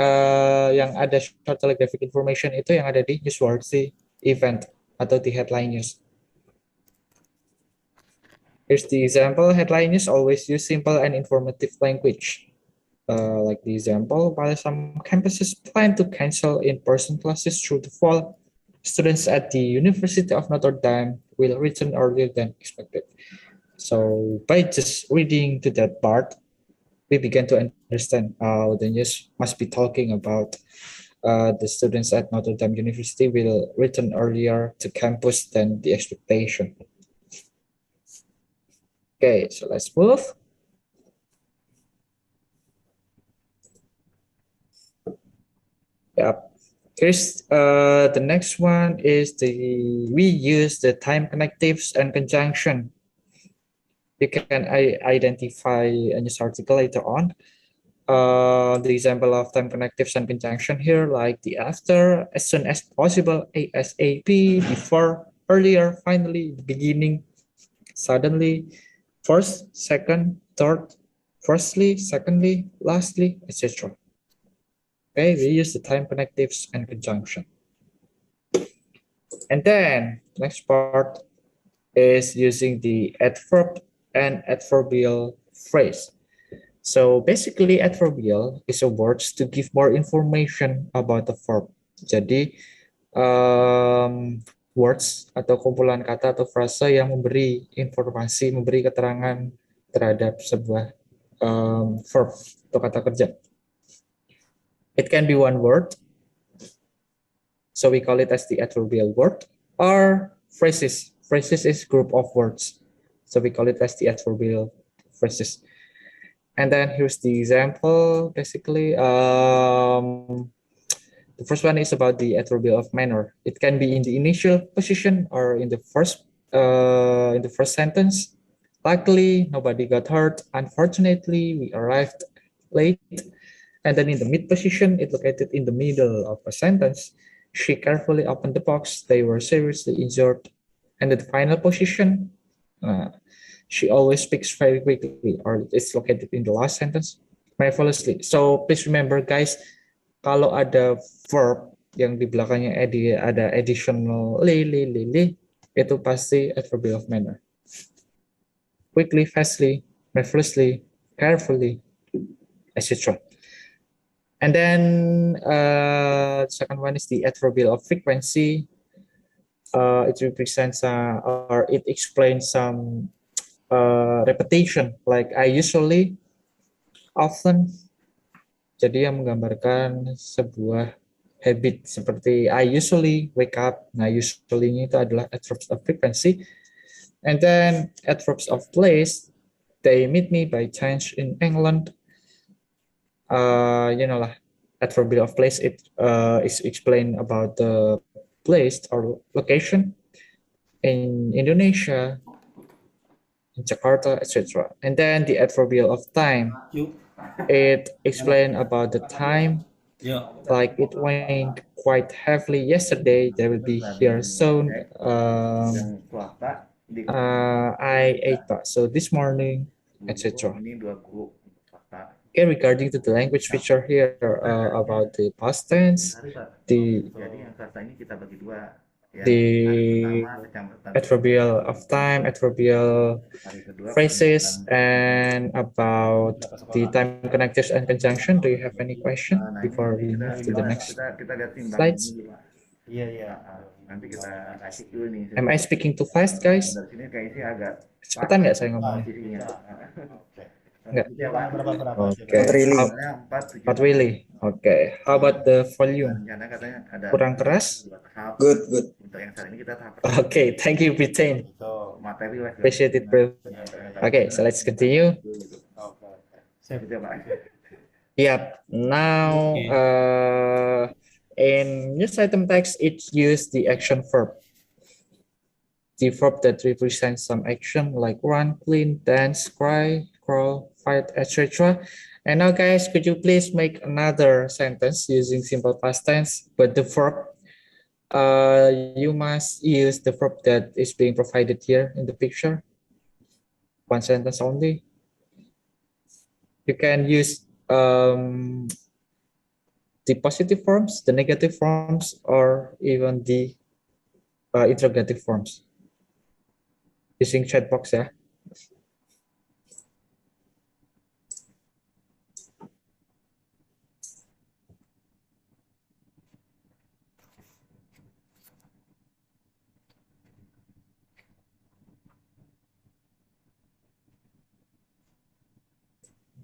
yang ada short telegraphic information itu yang ada di newsworthy event atau di headline news. Here's the example. Headline news always use simple and informative language. Like the example, while some campuses plan to cancel in-person classes through the fall, students at the University of Notre Dame will return earlier than expected. So by just reading to that part, we began to understand how the news must be talking about the students at Notre Dame University will return earlier to campus than the expectation. Okay, so let's move. Yep. Here's the next one is we use the time connectives and conjunction. You can identify a news article later on. The example of time connectives and conjunction here, like the after, as soon as possible, ASAP, before, earlier, finally, beginning, suddenly, first, second, third, firstly, secondly, lastly, etc. Okay, we use the time connectives and conjunction. And then next part is using the adverb and adverbial phrase. So basically adverbial is a words to give more information about the verb. Jadi words atau kumpulan kata atau frasa yang memberi informasi, memberi keterangan terhadap sebuah verb atau kata kerja. It can be one word, so we call it as the adverbial word, or phrases. Phrases is group of words, so we call it as the adverbial phrases. And then here's the example. Basically, the first one is about the adverbial of manner. It can be in the initial position or in the first sentence. Luckily, nobody got hurt. Unfortunately, we arrived late. And then in the mid position, it located in the middle of a sentence. She carefully opened the box. They were seriously injured. And the final position, she always speaks very quickly, or it's located in the last sentence, marvelously. So please remember, guys, kalau ada verb yang di belakangnya ada additional li, itu pasti adverbial of manner. Quickly, fastly, marvelously, carefully, etc. And then second one is the adverbial of frequency. It represents or it explains some repetition, like I usually, often. Jadi yang menggambarkan sebuah habit seperti I usually wake up. Nah, usually-nya itu adalah adverbs of frequency. And then adverbs of place, they meet me by chance in England. You know lah, adverbial of place, it is explained about the place or location in Indonesia, in Jakarta, etc. And then the adverbial of time, it explained about the time, like it went quite heavily yesterday, they will be here soon. I ate bakso this morning, etc. Okay, regarding to the language feature here about the past tense, the adverbial of time, adverbial phrases, and about the time connectives and conjunction. Do you have any question before we move to the next slides? Am I speaking too fast, guys? Cepetan nggak saya ngomongnya? Enggak. Okay. Not really. Okay. How about the volume? Kurang keras? Good. Okay. Thank you, Britain. Appreciate it, bro. Okay. So let's continue. Yep. Now, in news item text, it used the action verb. The verb that represents some action like run, clean, dance, cry, crawl, fight, etc. And now, guys, could you please make another sentence using simple past tense, but the verb, you must use the verb that is being provided here in the picture. One sentence only. You can use the positive forms, the negative forms, or even the interrogative forms. Using chat box, yeah.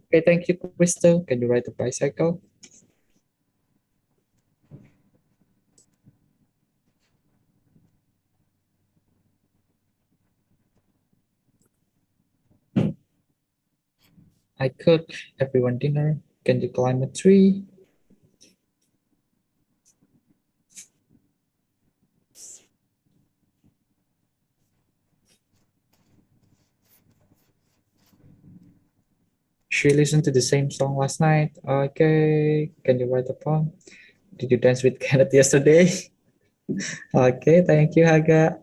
Okay, thank you, Crystal. Can you ride a bicycle? I cook everyone dinner. Can you climb a tree? She listened to the same song last night. Okay. Can you write a poem? Did you dance with Kenneth yesterday? Okay, thank you, Haga.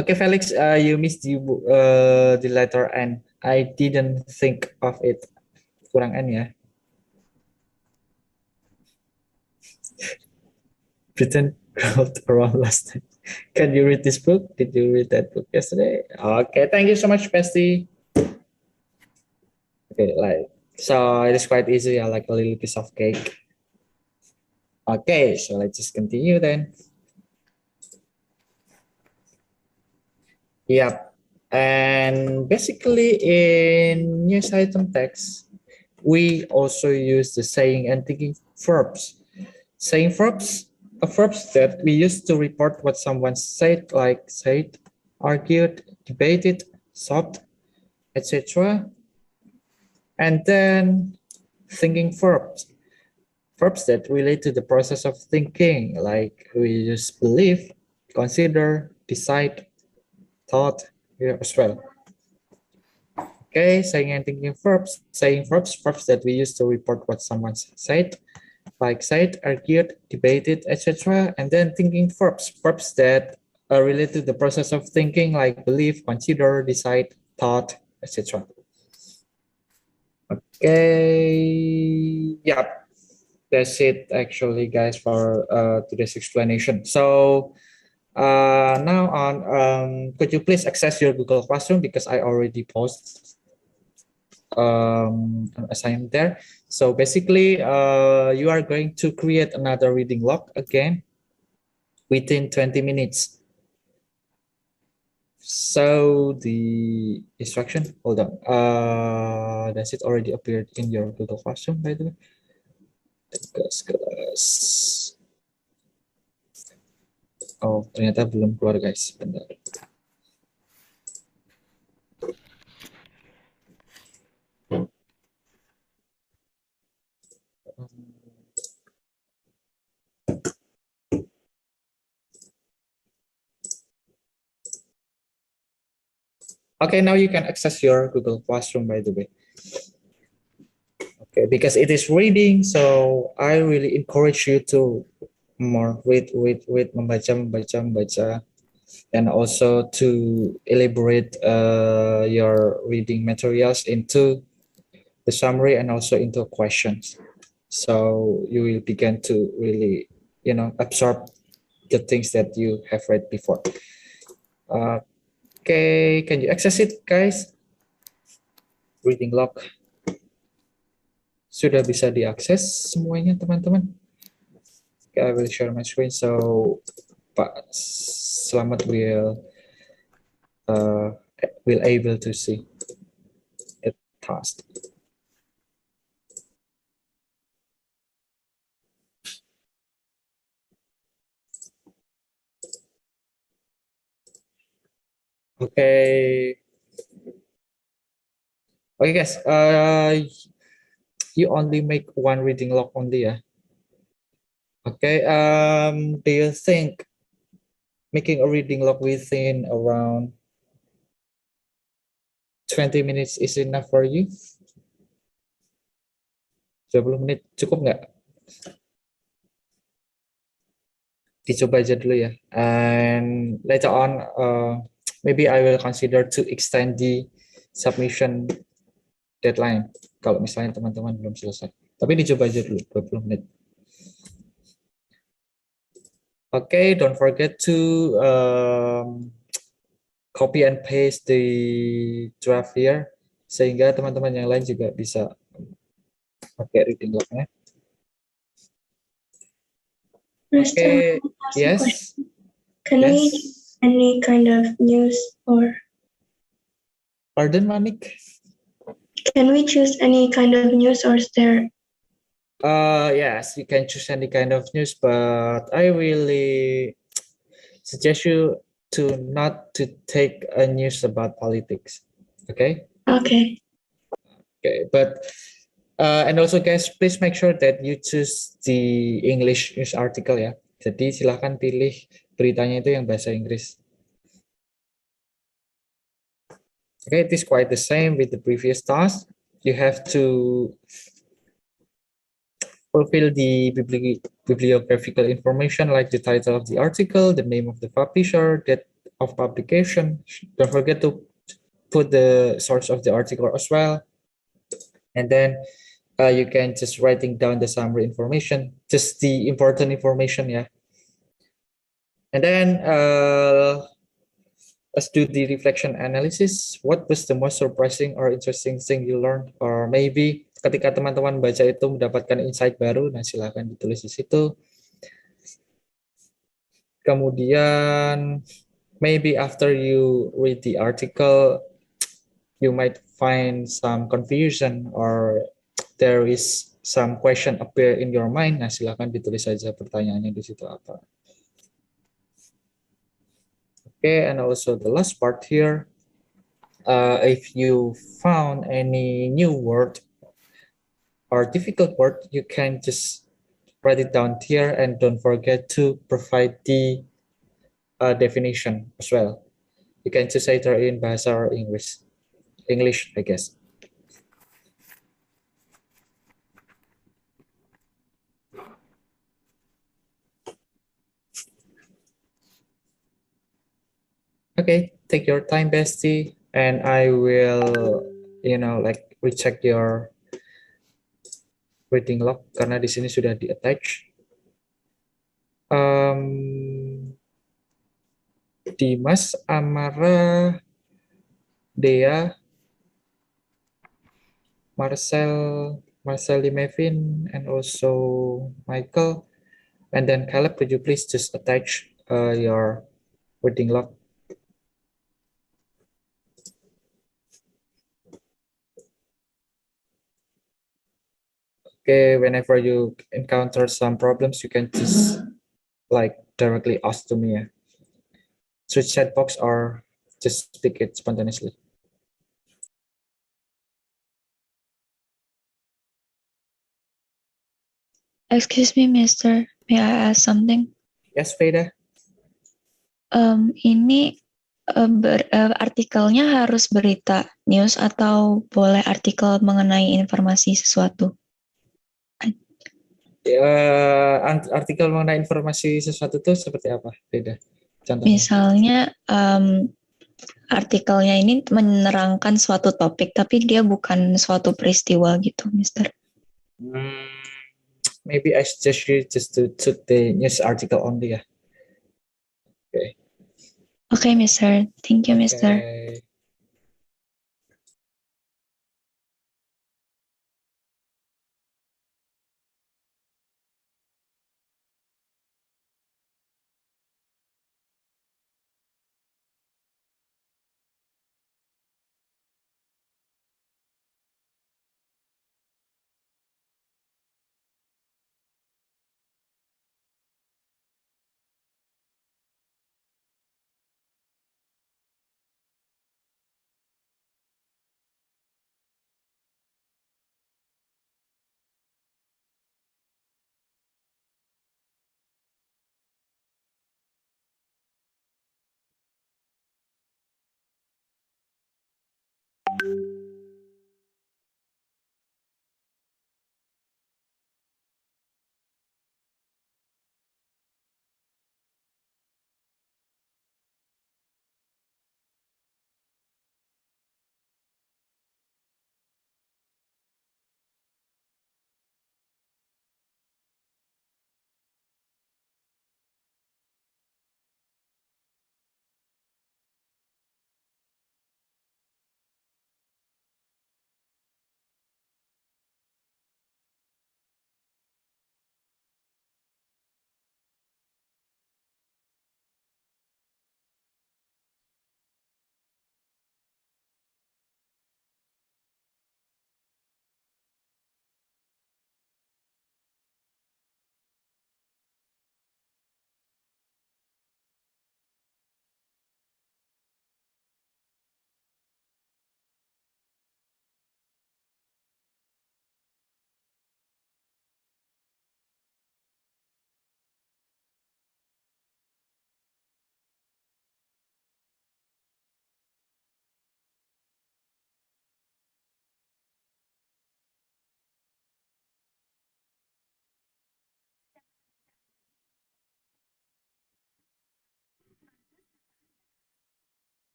Okay, Felix, you missed the letter N. I didn't think of it. Kurang N ya. Pretend wrote around last night. Can you read this book? Did you read that book yesterday? Okay, thank you so much, Bestie. Okay, so it is quite easy, like a little piece of cake. Okay, so let's just continue then. Yep, and basically in news item text, we also use the saying and thinking verbs. Saying verbs are verbs that we use to report what someone said, like said, argued, debated, sobbed, etc. And then thinking verbs. Verbs that relate to the process of thinking, like we use believe, consider, decide, thought here as well. Okay, saying and thinking verbs. Saying verbs, verbs that we use to report what someone said, like said, argued, debated, etc. And then thinking verbs, verbs that are related to the process of thinking, like believe, consider, decide, thought, etc. Okay, yeah, that's it actually, guys, for today's explanation. So now on, could you please access your Google Classroom, because I already posted an assignment there. So basically, you are going to create another reading log again within 20 minutes. So the instruction, hold on. Does it already appeared in your Google Classroom, by the way? Kelas. Oh, ternyata belum keluar guys. Bentar. Okay, now you can access your Google Classroom, by the way. Okay, because it is reading, so I really encourage you to more read, membaca, and also to elaborate your reading materials into the summary and also into questions. So you will begin to really, absorb the things that you have read before. Okay, can you access it, guys? Reading log. Sudah bisa diakses semuanya, teman-teman? Okay, I will share my screen so Pak Slamet will able to see it task. Okay. Okay, guys. You only make one reading log only, yeah? Okay. Do you think making a reading log within around 20 minutes is enough for you? 20 menit cukup nggak? Dicoba aja dulu ya. And later on, maybe I will consider to extend the submission deadline kalau misalnya teman-teman belum selesai. Tapi dicoba aja dulu 20 menit. Okay, don't forget to copy and paste the draft here sehingga teman-teman yang lain juga bisa pakai reading log-nya. Okay, yes. Can we any kind of news or? Pardon, Manik? Can we choose any kind of news or is there? Yes, you can choose any kind of news, but I really suggest you to not to take a news about politics. Okay? Okay. Okay, but and also guys, please make sure that you choose the English news article ya. Jadi silahkan pilih beritanya itu yang bahasa Inggris. Okay, it is quite the same with the previous task. You have to fulfill the bibliographical information like the title of the article, the name of the publisher, date of publication. Don't forget to put the source of the article as well. And then you can just writing down the summary information, just the important information, yeah. And then let's do the reflection analysis. What was the most surprising or interesting thing you learned? Or maybe ketika teman-teman baca itu mendapatkan insight baru, nah silakan ditulis di situ. Kemudian maybe after you read the article, you might find some confusion or there is some question appear in your mind. Nah, silakan ditulis saja pertanyaannya di situ apa. Okay, and also the last part here, if you found any new word or difficult word, you can just write it down here and don't forget to provide the definition as well. You can just either in Bahasa or English, I guess. Okay, take your time, bestie, and I will, recheck your reading log karena di sini sudah di attach. Dimas, Amara, Dea, Marcel Limevin, and also Michael, and then Caleb, could you please just attach your reading log? Okay, whenever you encounter some problems, you can just like directly ask to me. Through chat box or just speak it spontaneously. Excuse me, Mister. May I ask something? Yes, Veda. Ini artikelnya harus berita news atau boleh artikel mengenai informasi sesuatu? Artikel mengenai informasi sesuatu itu seperti apa? Beda. Contohnya. Misalnya artikelnya ini menerangkan suatu topik, tapi dia bukan suatu peristiwa gitu, Mister. Maybe I suggest you just to took the news article only. Okay. Okay, Mister. Thank you, Mister. Okay.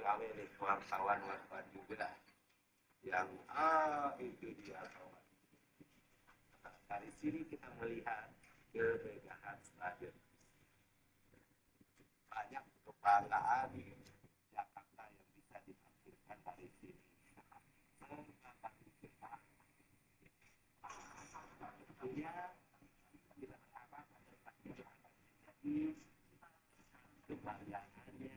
Rame nih wartawan juga yang itu dia kawan. Dari sini kita melihat kemegahan stadion. Banyak kebanggaan Jakarta yang bisa ditampilkan dari sini. Tentunya kita berharap jadi kebahagiaannya.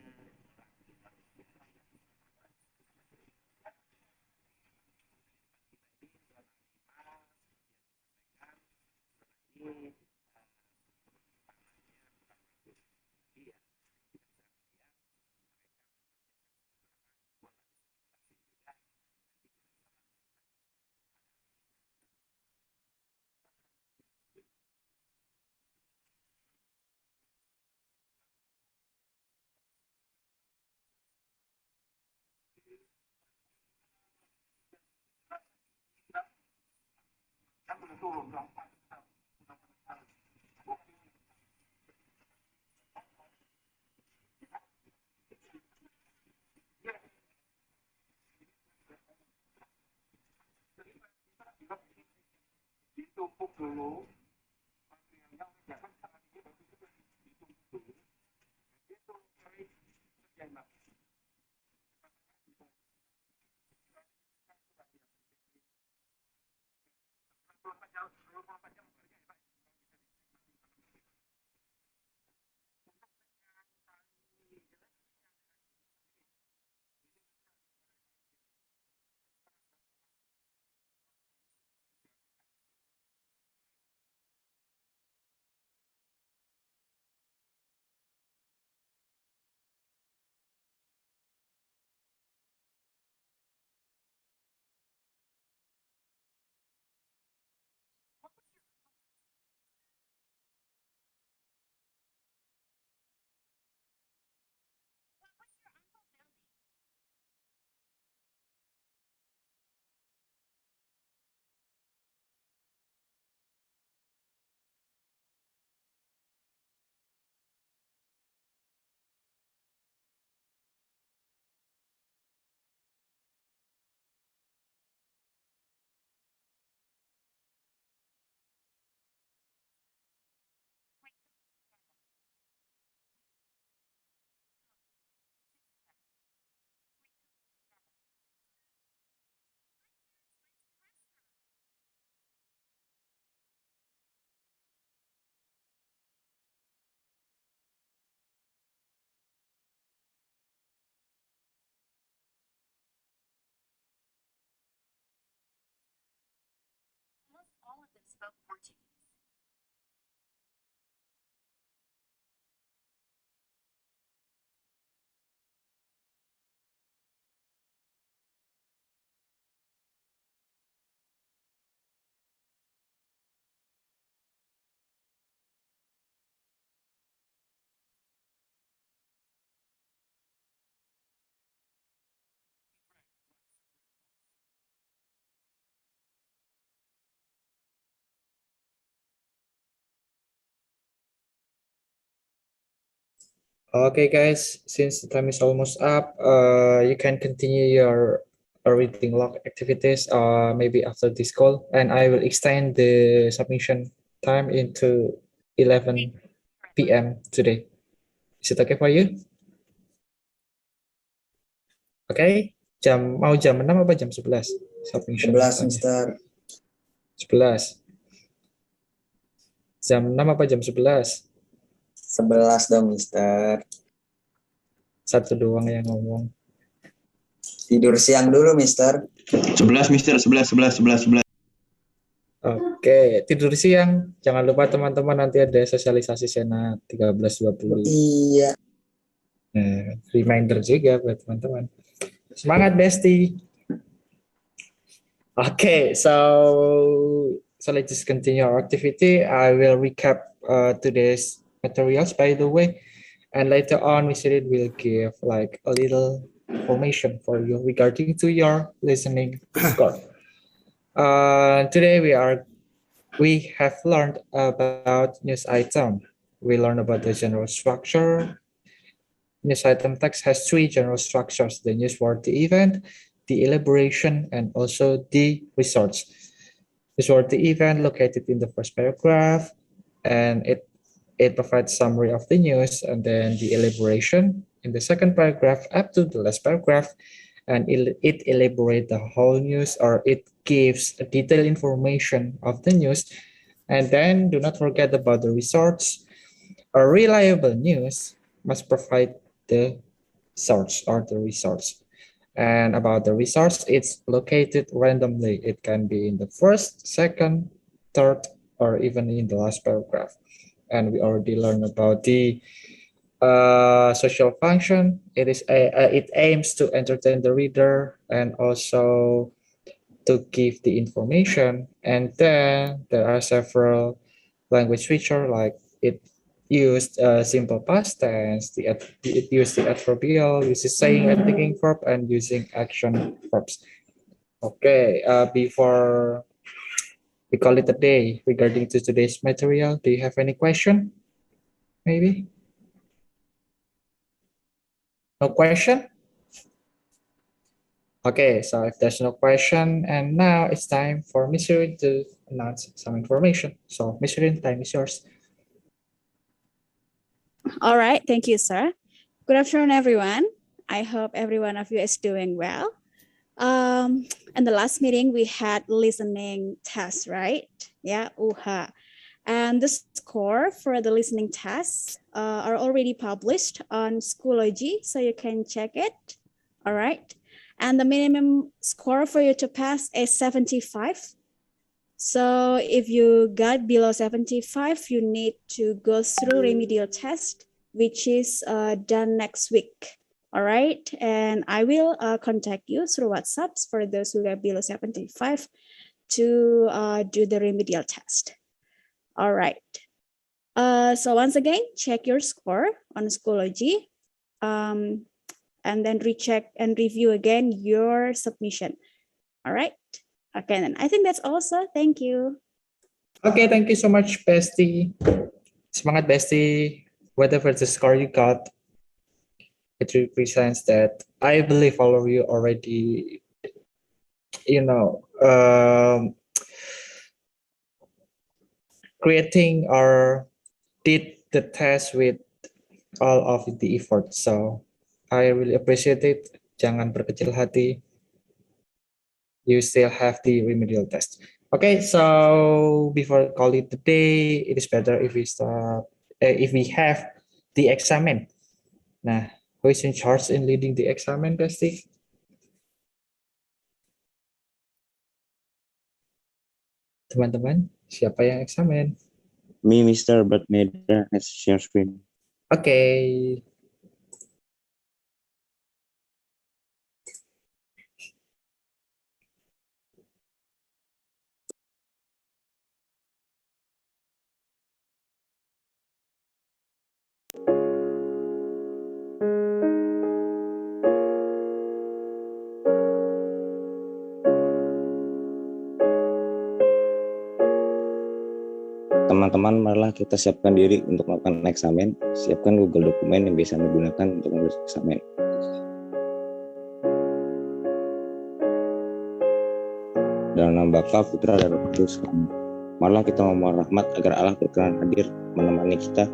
Ditumpuk dulu materialnya jangan sangat ditumpuk dulu itu kerjain Pak. All of them spoke Portuguese. Okay, guys, since the time is almost up, you can continue your reading log activities maybe after this call, and I will extend the submission time into 11 p.m. today. Is it okay for you? Okay, mau jam 6 apa jam 11? Submission 11, time. Mister. 11. Jam 6 apa jam 11? 11 dong, Mister. Satu doang yang ngomong. Tidur siang dulu, Mister. 11, Mister. 11. Oke, tidur siang. Jangan lupa teman-teman nanti ada sosialisasi senat 13.20. Iya. Reminder juga buat teman-teman. Semangat, Besti. Okay, so let's just continue our activity. I will recap today's materials, by the way, and later on, Miss Irin will give like a little information for you regarding to your listening score. Today we have learned about news item. We learned about the general structure. News item text has three general structures: the newsworthy event, the elaboration, and also the research. Newsworthy event located in the first paragraph, and it provides summary of the news, and then the elaboration in the second paragraph up to the last paragraph, and it elaborate the whole news, or it gives a detailed information of the news. And then do not forget about the research. A reliable news must provide the source or the resource. And about the resource, it's located randomly. It can be in the first, second, third, or even in the last paragraph. And we already learned about the social function. It aims to entertain the reader and also to give the information. And then there are several language feature, like it used simple past tense, it used the adverbial, uses saying and thinking verb, and using action verbs. Okay, before we call it a day regarding to today's material, do you have any question? Maybe? No question? Okay, so if there's no question, and now it's time for Miss Irin to announce some information. So Miss Irin, time is yours. All right, thank you, sir. Good afternoon, everyone. I hope every one of you is doing well. In the last meeting, we had listening test, right? Yeah, and the score for the listening tests are already published on Schoology, so you can check it. All right. And the minimum score for you to pass is 75. So if you got below 75, you need to go through remedial test, which is done next week. All right. And I will contact you through WhatsApp for those who got below 75 to do the remedial test. All right. So once again, check your score on Schoology. And then recheck and review again your submission. All right. Okay, then I think that's all, sir. Thank you. Okay, thank you so much, Bestie. Semangat, Bestie. Whatever the score you got, it represents that I believe all of you already, creating or did the test with all of the effort. So I really appreciate it. Jangan berkecil hati. You still have the remedial test. Okay, so before call it the day, it is better if we have the examen. Nah, who is in charge in leading the examen, Besti? Teman-teman, siapa yang eksamen? Me, Mr. But Meda, let's share screen. Okay. Teman-teman, marilah kita siapkan diri untuk melakukan eksamen. Siapkan Google dokumen yang biasa digunakan untuk menulis eksamen. Dalam nama Bapa, Putra, dan Roh Kudus. Marilah kita memohon rahmat agar Allah berkenan hadir menemani kita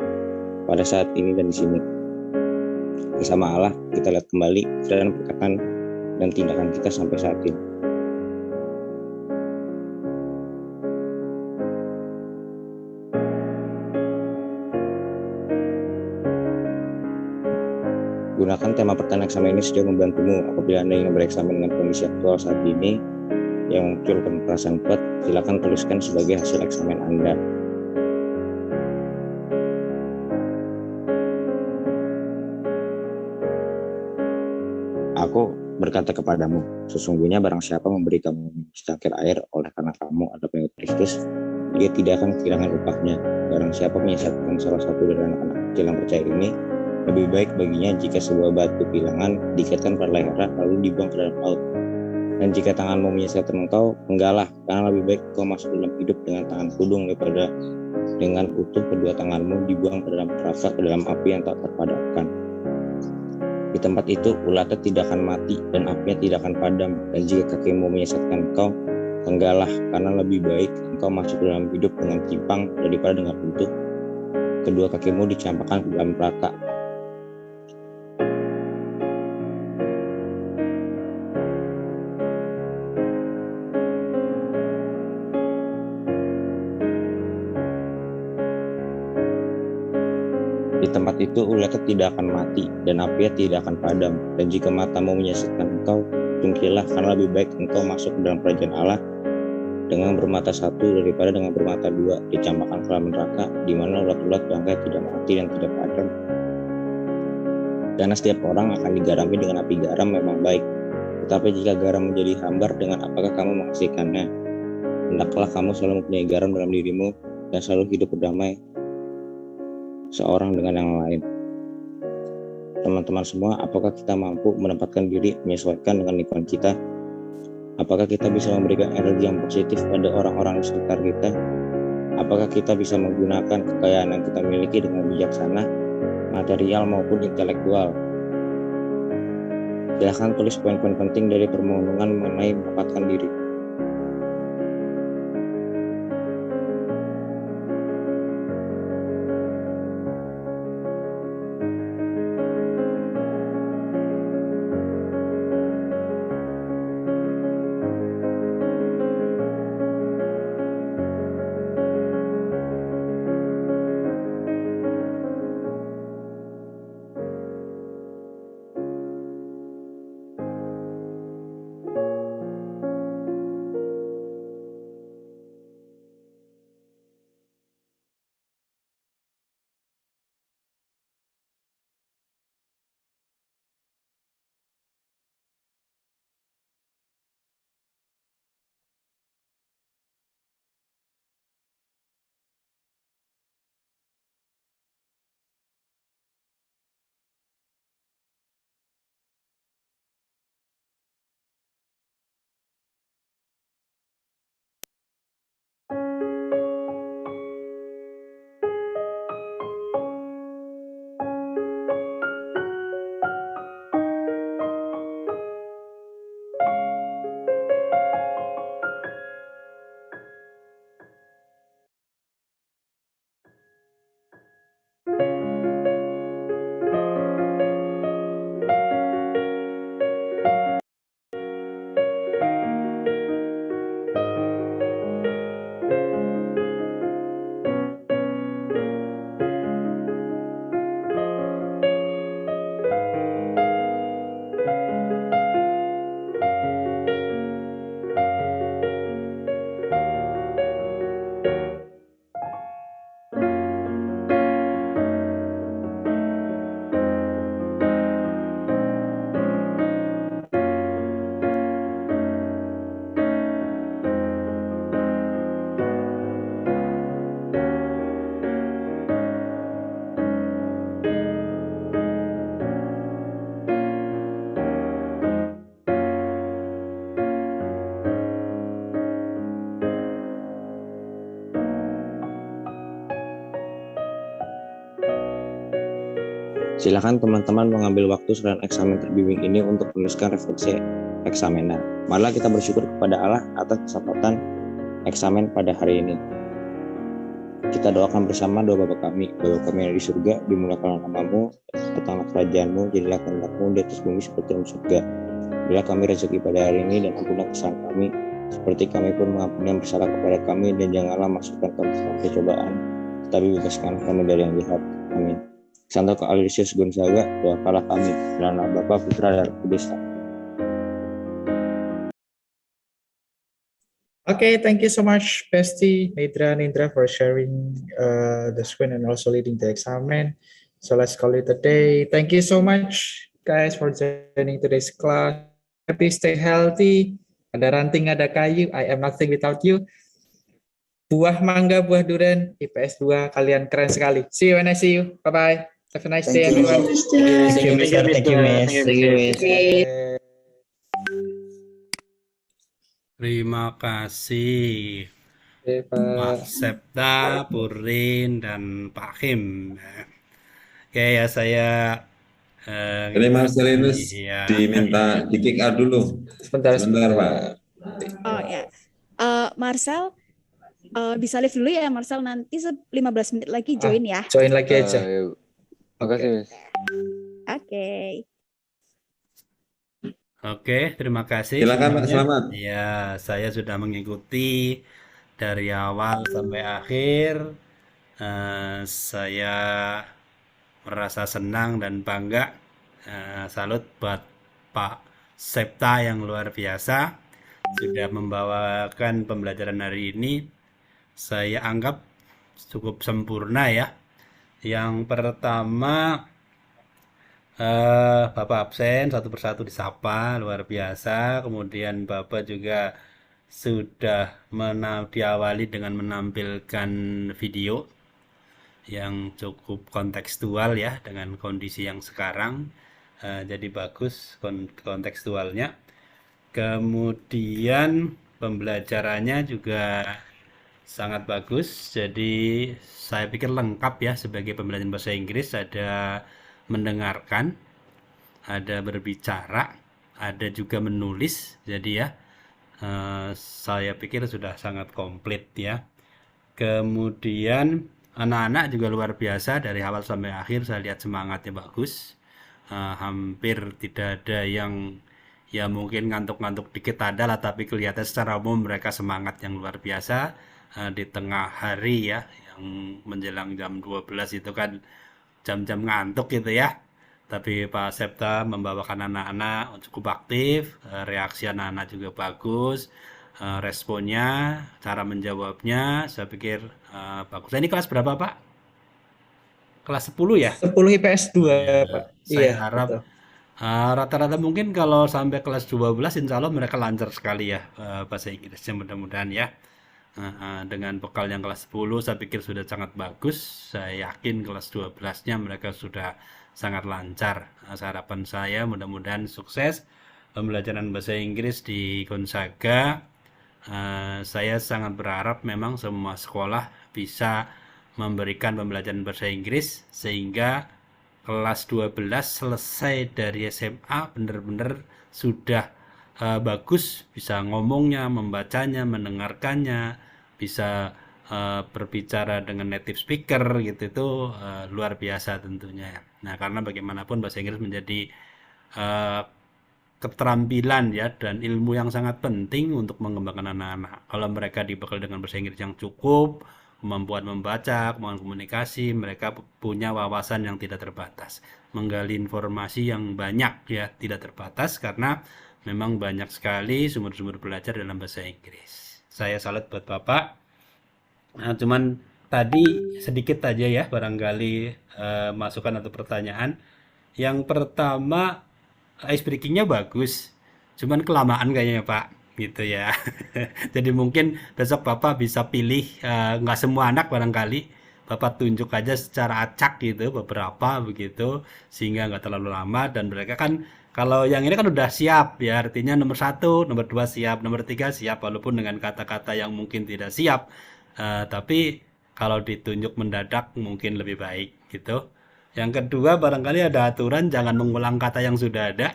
pada saat ini dan di sini. Bersama Allah, kita lihat kembali dan perkataan dan tindakan kita sampai saat ini. Gunakan tema pertanyaan eksamen ini sejauh membantumu. Apabila Anda ingin bereksamen dengan kondisi aktual saat ini yang memunculkan perasaan kuat, silakan tuliskan sebagai hasil eksamen Anda. Aku berkata kepadamu, sesungguhnya barang siapa memberi kamu secangkir air oleh karena kamu adalah pengikut Kristus, dia tidak akan kehilangan upahnya. Barang siapa menyesatkan salah satu dari anak-anak kecil yang percaya ini, lebih baik baginya jika sebuah batu pilangan dikaitkan pada lehernya lalu dibuang ke dalam laut. Dan jika tanganmu menyesatkan engkau, enggaklah, karena lebih baik kau masuk dalam hidup dengan tangan kudung daripada dengan utuh kedua tanganmu dibuang ke dalam neraka, ke dalam api yang tak terpadamkan. Di tempat itu ulatnya tidak akan mati dan apinya tidak akan padam. Dan jika kakimu menyesatkan engkau, enggaklah, karena lebih baik engkau masuk dalam hidup dengan timpang daripada dengan utuh kedua kakimu dicampakkan ke dalam neraka. Di tempat itu ulatnya tidak akan mati dan apinya tidak akan padam. Dan jika matamu menyesatkan engkau, jungkirlah, karena lebih baik engkau masuk ke dalam kerajaan Allah dengan bermata satu daripada dengan bermata dua dicampakkan ke dalam neraka, di mana ulat-ulat bangkai tidak mati dan tidak padam. Karena setiap orang akan digarami dengan api garam memang baik, tetapi jika garam menjadi hambar, dengan apakah kamu mengasihkannya? Hendaklah kamu selalu mempunyai garam dalam dirimu dan selalu hidup berdamai seorang dengan yang lain. Teman-teman semua, apakah kita mampu menempatkan diri menyesuaikan dengan lingkungan kita? Apakah kita bisa memberikan energi yang positif pada orang-orang di sekitar kita? Apakah kita bisa menggunakan kekayaan yang kita miliki dengan bijaksana, material maupun intelektual? Silahkan tulis poin-poin penting dari permohonan mengenai menempatkan diri. Silakan teman-teman mengambil waktu selain eksamen terbimbing ini untuk menuliskan refleksi eksamennya. Marilah kita bersyukur kepada Allah atas kesempatan eksamen pada hari ini. Kita doakan bersama doa Bapa kami yang di surga, dimuliakanlah namamu, datanglah kerajaanmu, jadilah kehendakmu di atas bumi seperti di surga. Berilah kami rezeki pada hari ini dan ampunilah kesalahan kami, seperti kami pun mengampuni yang bersalah kepada kami, dan janganlah masukkan kami ke dalam percobaan, tetapi bebaskanlah kami dari yang jahat. Amin. Santo Aloysius Gonzaga, doakanlah kami. Dalam nama Bapa, Putra, dan Roh Kudus. Okay, thank you so much, Besti, Nidra, Nindra, for sharing the screen and also leading the examen. So let's call it a day. Thank you so much, guys, for joining today's class. happy, stay healthy. Ada ranting, ada kayu. I am nothing without you. Buah mangga, buah durian, IPS 2, kalian keren sekali. See you when I see you. Bye-bye. Have a nice day, everyone. Thank you, Mister. Thank you, Miss. Thank you, Miss. Terima kasih Pak Septa, Purin, dan Pak Kim. Oke ya, saya Ini Mas Linus iya. diminta di kick out dulu. Sebentar Pak. Oh ya, Marcel bisa live dulu ya Marcel, nanti 15 menit lagi join ya. Join lagi aja. Makasih, Miss. Oke. Oke, terima kasih. Silakan Pak, semuanya. selamat. Ya, saya sudah mengikuti dari awal sampai akhir. Saya merasa senang dan bangga. Salut buat Pak Septa yang luar biasa sudah membawakan pembelajaran hari ini. Saya anggap cukup sempurna ya. Yang pertama, Bapak absen satu persatu disapa, luar biasa. Kemudian Bapak juga sudah diawali dengan menampilkan video yang cukup kontekstual ya dengan kondisi yang sekarang. Jadi bagus kontekstualnya. Kemudian pembelajarannya juga sangat bagus. Jadi saya pikir lengkap ya sebagai pembelajaran bahasa Inggris. Ada mendengarkan, ada berbicara, ada juga menulis. Jadi ya saya pikir sudah sangat komplit ya. Kemudian anak-anak juga luar biasa dari awal sampai akhir. Saya lihat semangatnya bagus. Hampir tidak ada yang ya mungkin ngantuk-ngantuk dikit ada lah, tapi kelihatan secara umum mereka semangat yang luar biasa. Di tengah hari ya yang menjelang jam 12 itu kan jam-jam ngantuk gitu ya, tapi Pak Septa membawakan anak-anak cukup aktif, reaksi anak-anak juga bagus, responnya, cara menjawabnya saya pikir bagus. Ini kelas berapa Pak? Kelas 10 ya? 10 IPS 2 ya, Pak. Saya harap rata-rata mungkin kalau sampai kelas 12 insya Allah mereka lancar sekali ya bahasa Inggrisnya, mudah-mudahan ya. Dengan bekal yang kelas 10 saya pikir sudah sangat bagus. Saya yakin kelas 12-nya mereka sudah sangat lancar. Harapan saya mudah-mudahan sukses pembelajaran bahasa Inggris di Gonzaga. Saya sangat berharap memang semua sekolah bisa memberikan pembelajaran bahasa Inggris sehingga kelas 12 selesai dari SMA benar-benar sudah bagus, bisa ngomongnya, membacanya, mendengarkannya, bisa berbicara dengan native speaker gitu. Itu luar biasa tentunya. Nah, karena bagaimanapun bahasa Inggris menjadi keterampilan ya dan ilmu yang sangat penting untuk mengembangkan anak-anak. Kalau mereka dibekal dengan bahasa Inggris yang cukup, kemampuan membaca, kemampuan komunikasi, mereka punya wawasan yang tidak terbatas, menggali informasi yang banyak ya, tidak terbatas karena memang banyak sekali sumber-sumber belajar dalam bahasa Inggris. Saya salut buat Bapak. Nah, cuman tadi sedikit aja ya barangkali masukan atau pertanyaan. Yang pertama, ice breakingnya bagus, cuman kelamaan kayaknya Pak, gitu ya. Jadi mungkin besok Bapak bisa pilih, nggak semua anak barangkali, Bapak tunjuk aja secara acak gitu, beberapa begitu, sehingga nggak terlalu lama, dan mereka kan, kalau yang ini kan udah siap ya, artinya nomor 1, nomor 2 siap, nomor 3 siap, walaupun dengan kata-kata yang mungkin tidak siap, tapi kalau ditunjuk mendadak mungkin lebih baik gitu. Yang kedua, barangkali ada aturan jangan mengulang kata yang sudah ada,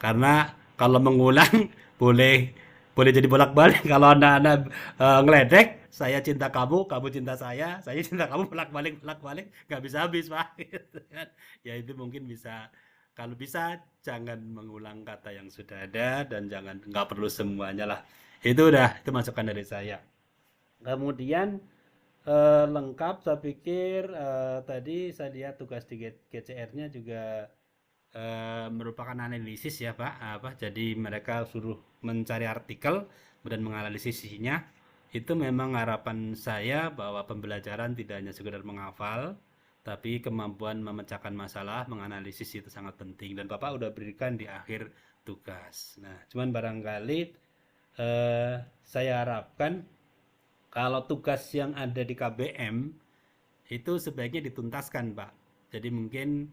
karena kalau mengulang boleh jadi bolak-balik. Kalau anak-anak ngeledek, saya cinta kamu, kamu cinta saya cinta kamu, bolak-balik, nggak bisa habis Pak. Ya itu mungkin bisa, kalau bisa jangan mengulang kata yang sudah ada dan nggak perlu semuanya lah. Itu masukan dari saya. Kemudian lengkap saya pikir. Tadi saya lihat tugas di GCR-nya juga merupakan analisis ya Pak. Jadi mereka suruh mencari artikel dan menganalisis isinya. Itu memang harapan saya bahwa pembelajaran tidak hanya sekedar menghafal, Tapi kemampuan memecahkan masalah, menganalisis itu sangat penting. Dan Bapak udah berikan di akhir tugas. Nah, cuman barangkali saya harapkan kalau tugas yang ada di KBM itu sebaiknya dituntaskan, Pak. Jadi mungkin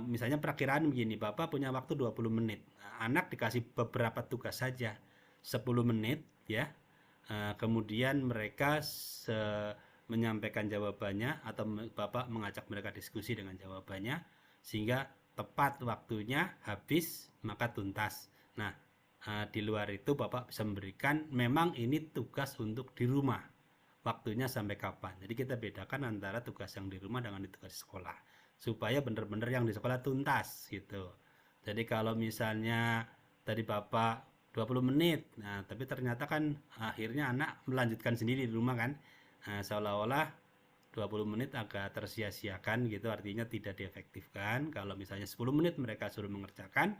misalnya perakiraan begini, Bapak punya waktu 20 menit. Nah, anak dikasih beberapa tugas saja, 10 menit ya. Kemudian mereka menyampaikan jawabannya atau Bapak mengajak mereka diskusi dengan jawabannya sehingga tepat waktunya habis maka tuntas. Nah, di luar itu Bapak bisa memberikan memang ini tugas untuk di rumah. Waktunya sampai kapan. Jadi kita bedakan antara tugas yang di rumah dengan tugas di sekolah supaya benar-benar yang di sekolah tuntas gitu. Jadi kalau misalnya tadi Bapak 20 menit, nah tapi ternyata kan akhirnya anak melanjutkan sendiri di rumah kan. Nah, seolah-olah 20 menit agak tersia-siakan gitu, artinya tidak diefektifkan. Kalau misalnya 10 menit mereka suruh mengerjakan,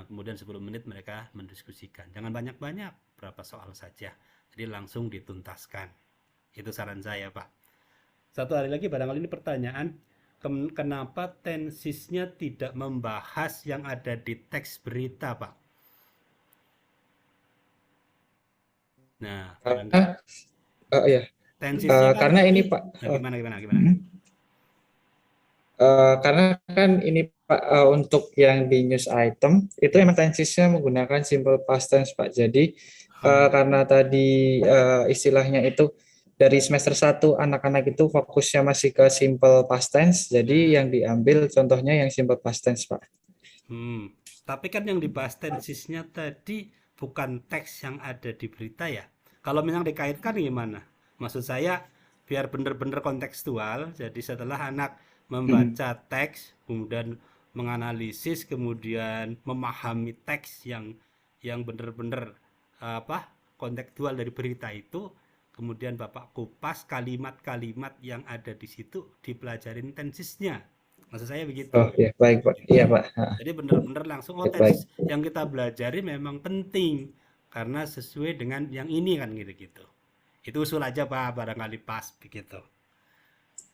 kemudian 10 menit mereka mendiskusikan. Jangan banyak-banyak, berapa soal saja. Jadi langsung dituntaskan. Itu saran saya, Pak. Satu hari lagi barangkali ini pertanyaan, kenapa tensisnya tidak membahas yang ada di teks berita, Pak? Nah, iya. Tensisnya kan karena ini Pak, gimana? karena kan ini Pak, untuk yang di news item itu emang tensisnya menggunakan simple past tense Pak. Jadi karena tadi istilahnya itu dari semester 1 anak-anak itu fokusnya masih ke simple past tense, jadi yang diambil contohnya yang simple past tense Pak. Tapi kan yang dibahas tensisnya tadi bukan teks yang ada di berita ya. Kalau memang dikaitkan gimana? Maksud saya biar benar-benar kontekstual. Jadi setelah anak membaca teks, kemudian menganalisis, kemudian memahami teks yang benar-benar kontekstual dari berita itu, kemudian Bapak kupas kalimat-kalimat yang ada di situ, dipelajarin tensisnya. Maksud saya begitu. Oh iya, baik Pak. Iya Pak. Jadi benar-benar langsung tensis yang kita pelajari memang penting karena sesuai dengan yang ini kan gitu-gitu. Itu usul aja Pak, barangkali pas begitu.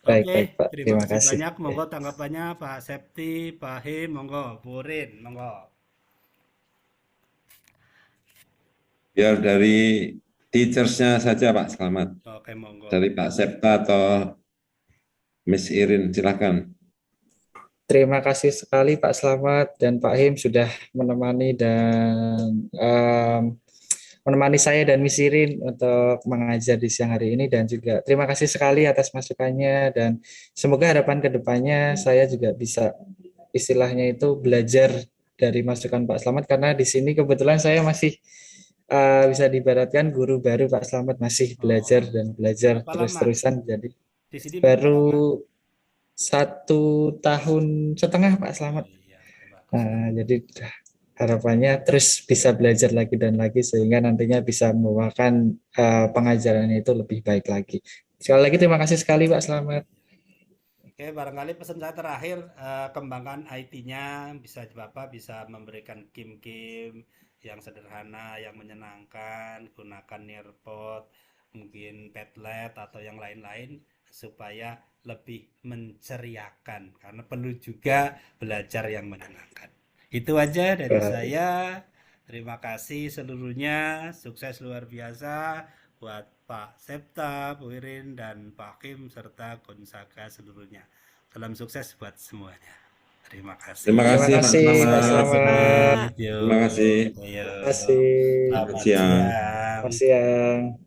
Baik Pak. Terima kasih banyak. Monggo tanggapannya Pak Septi, Pak Him, monggo, Purin, monggo. Biar dari teachersnya saja Pak Slamet. Oke, monggo. Dari Pak Septa atau Miss Irin, silakan. Terima kasih sekali Pak Slamet dan Pak Him sudah menemani menemani saya dan Miss Irin untuk mengajar di siang hari ini, dan juga terima kasih sekali atas masukannya, dan semoga harapan kedepannya saya juga bisa istilahnya itu belajar dari masukan Pak Slamet, karena di sini kebetulan saya masih bisa diibaratkan guru baru Pak Slamet, masih belajar dan belajar terus-terusan, jadi baru 1,5 tahun Pak Slamet. Jadi harapannya terus bisa belajar lagi dan lagi sehingga nantinya bisa membawakan pengajarannya itu lebih baik lagi. Sekali lagi terima kasih sekali Pak Slamet. Oke, barangkali pesan saya terakhir, kembangkan IT-nya, Bapak bisa memberikan game-game yang sederhana, yang menyenangkan, gunakan nearpod, mungkin Padlet atau yang lain-lain supaya lebih menceriakan, karena perlu juga belajar yang menyenangkan. Itu aja dari saya. Terima kasih seluruhnya. Sukses luar biasa buat Pak Septa, Bu Irin, dan Pak Kim serta Gonzaga seluruhnya. Salam sukses buat semuanya. Terima kasih. Terima kasih Pak Slamet. Terima kasih. Terima kasih. Selamat siang. Selamat siang.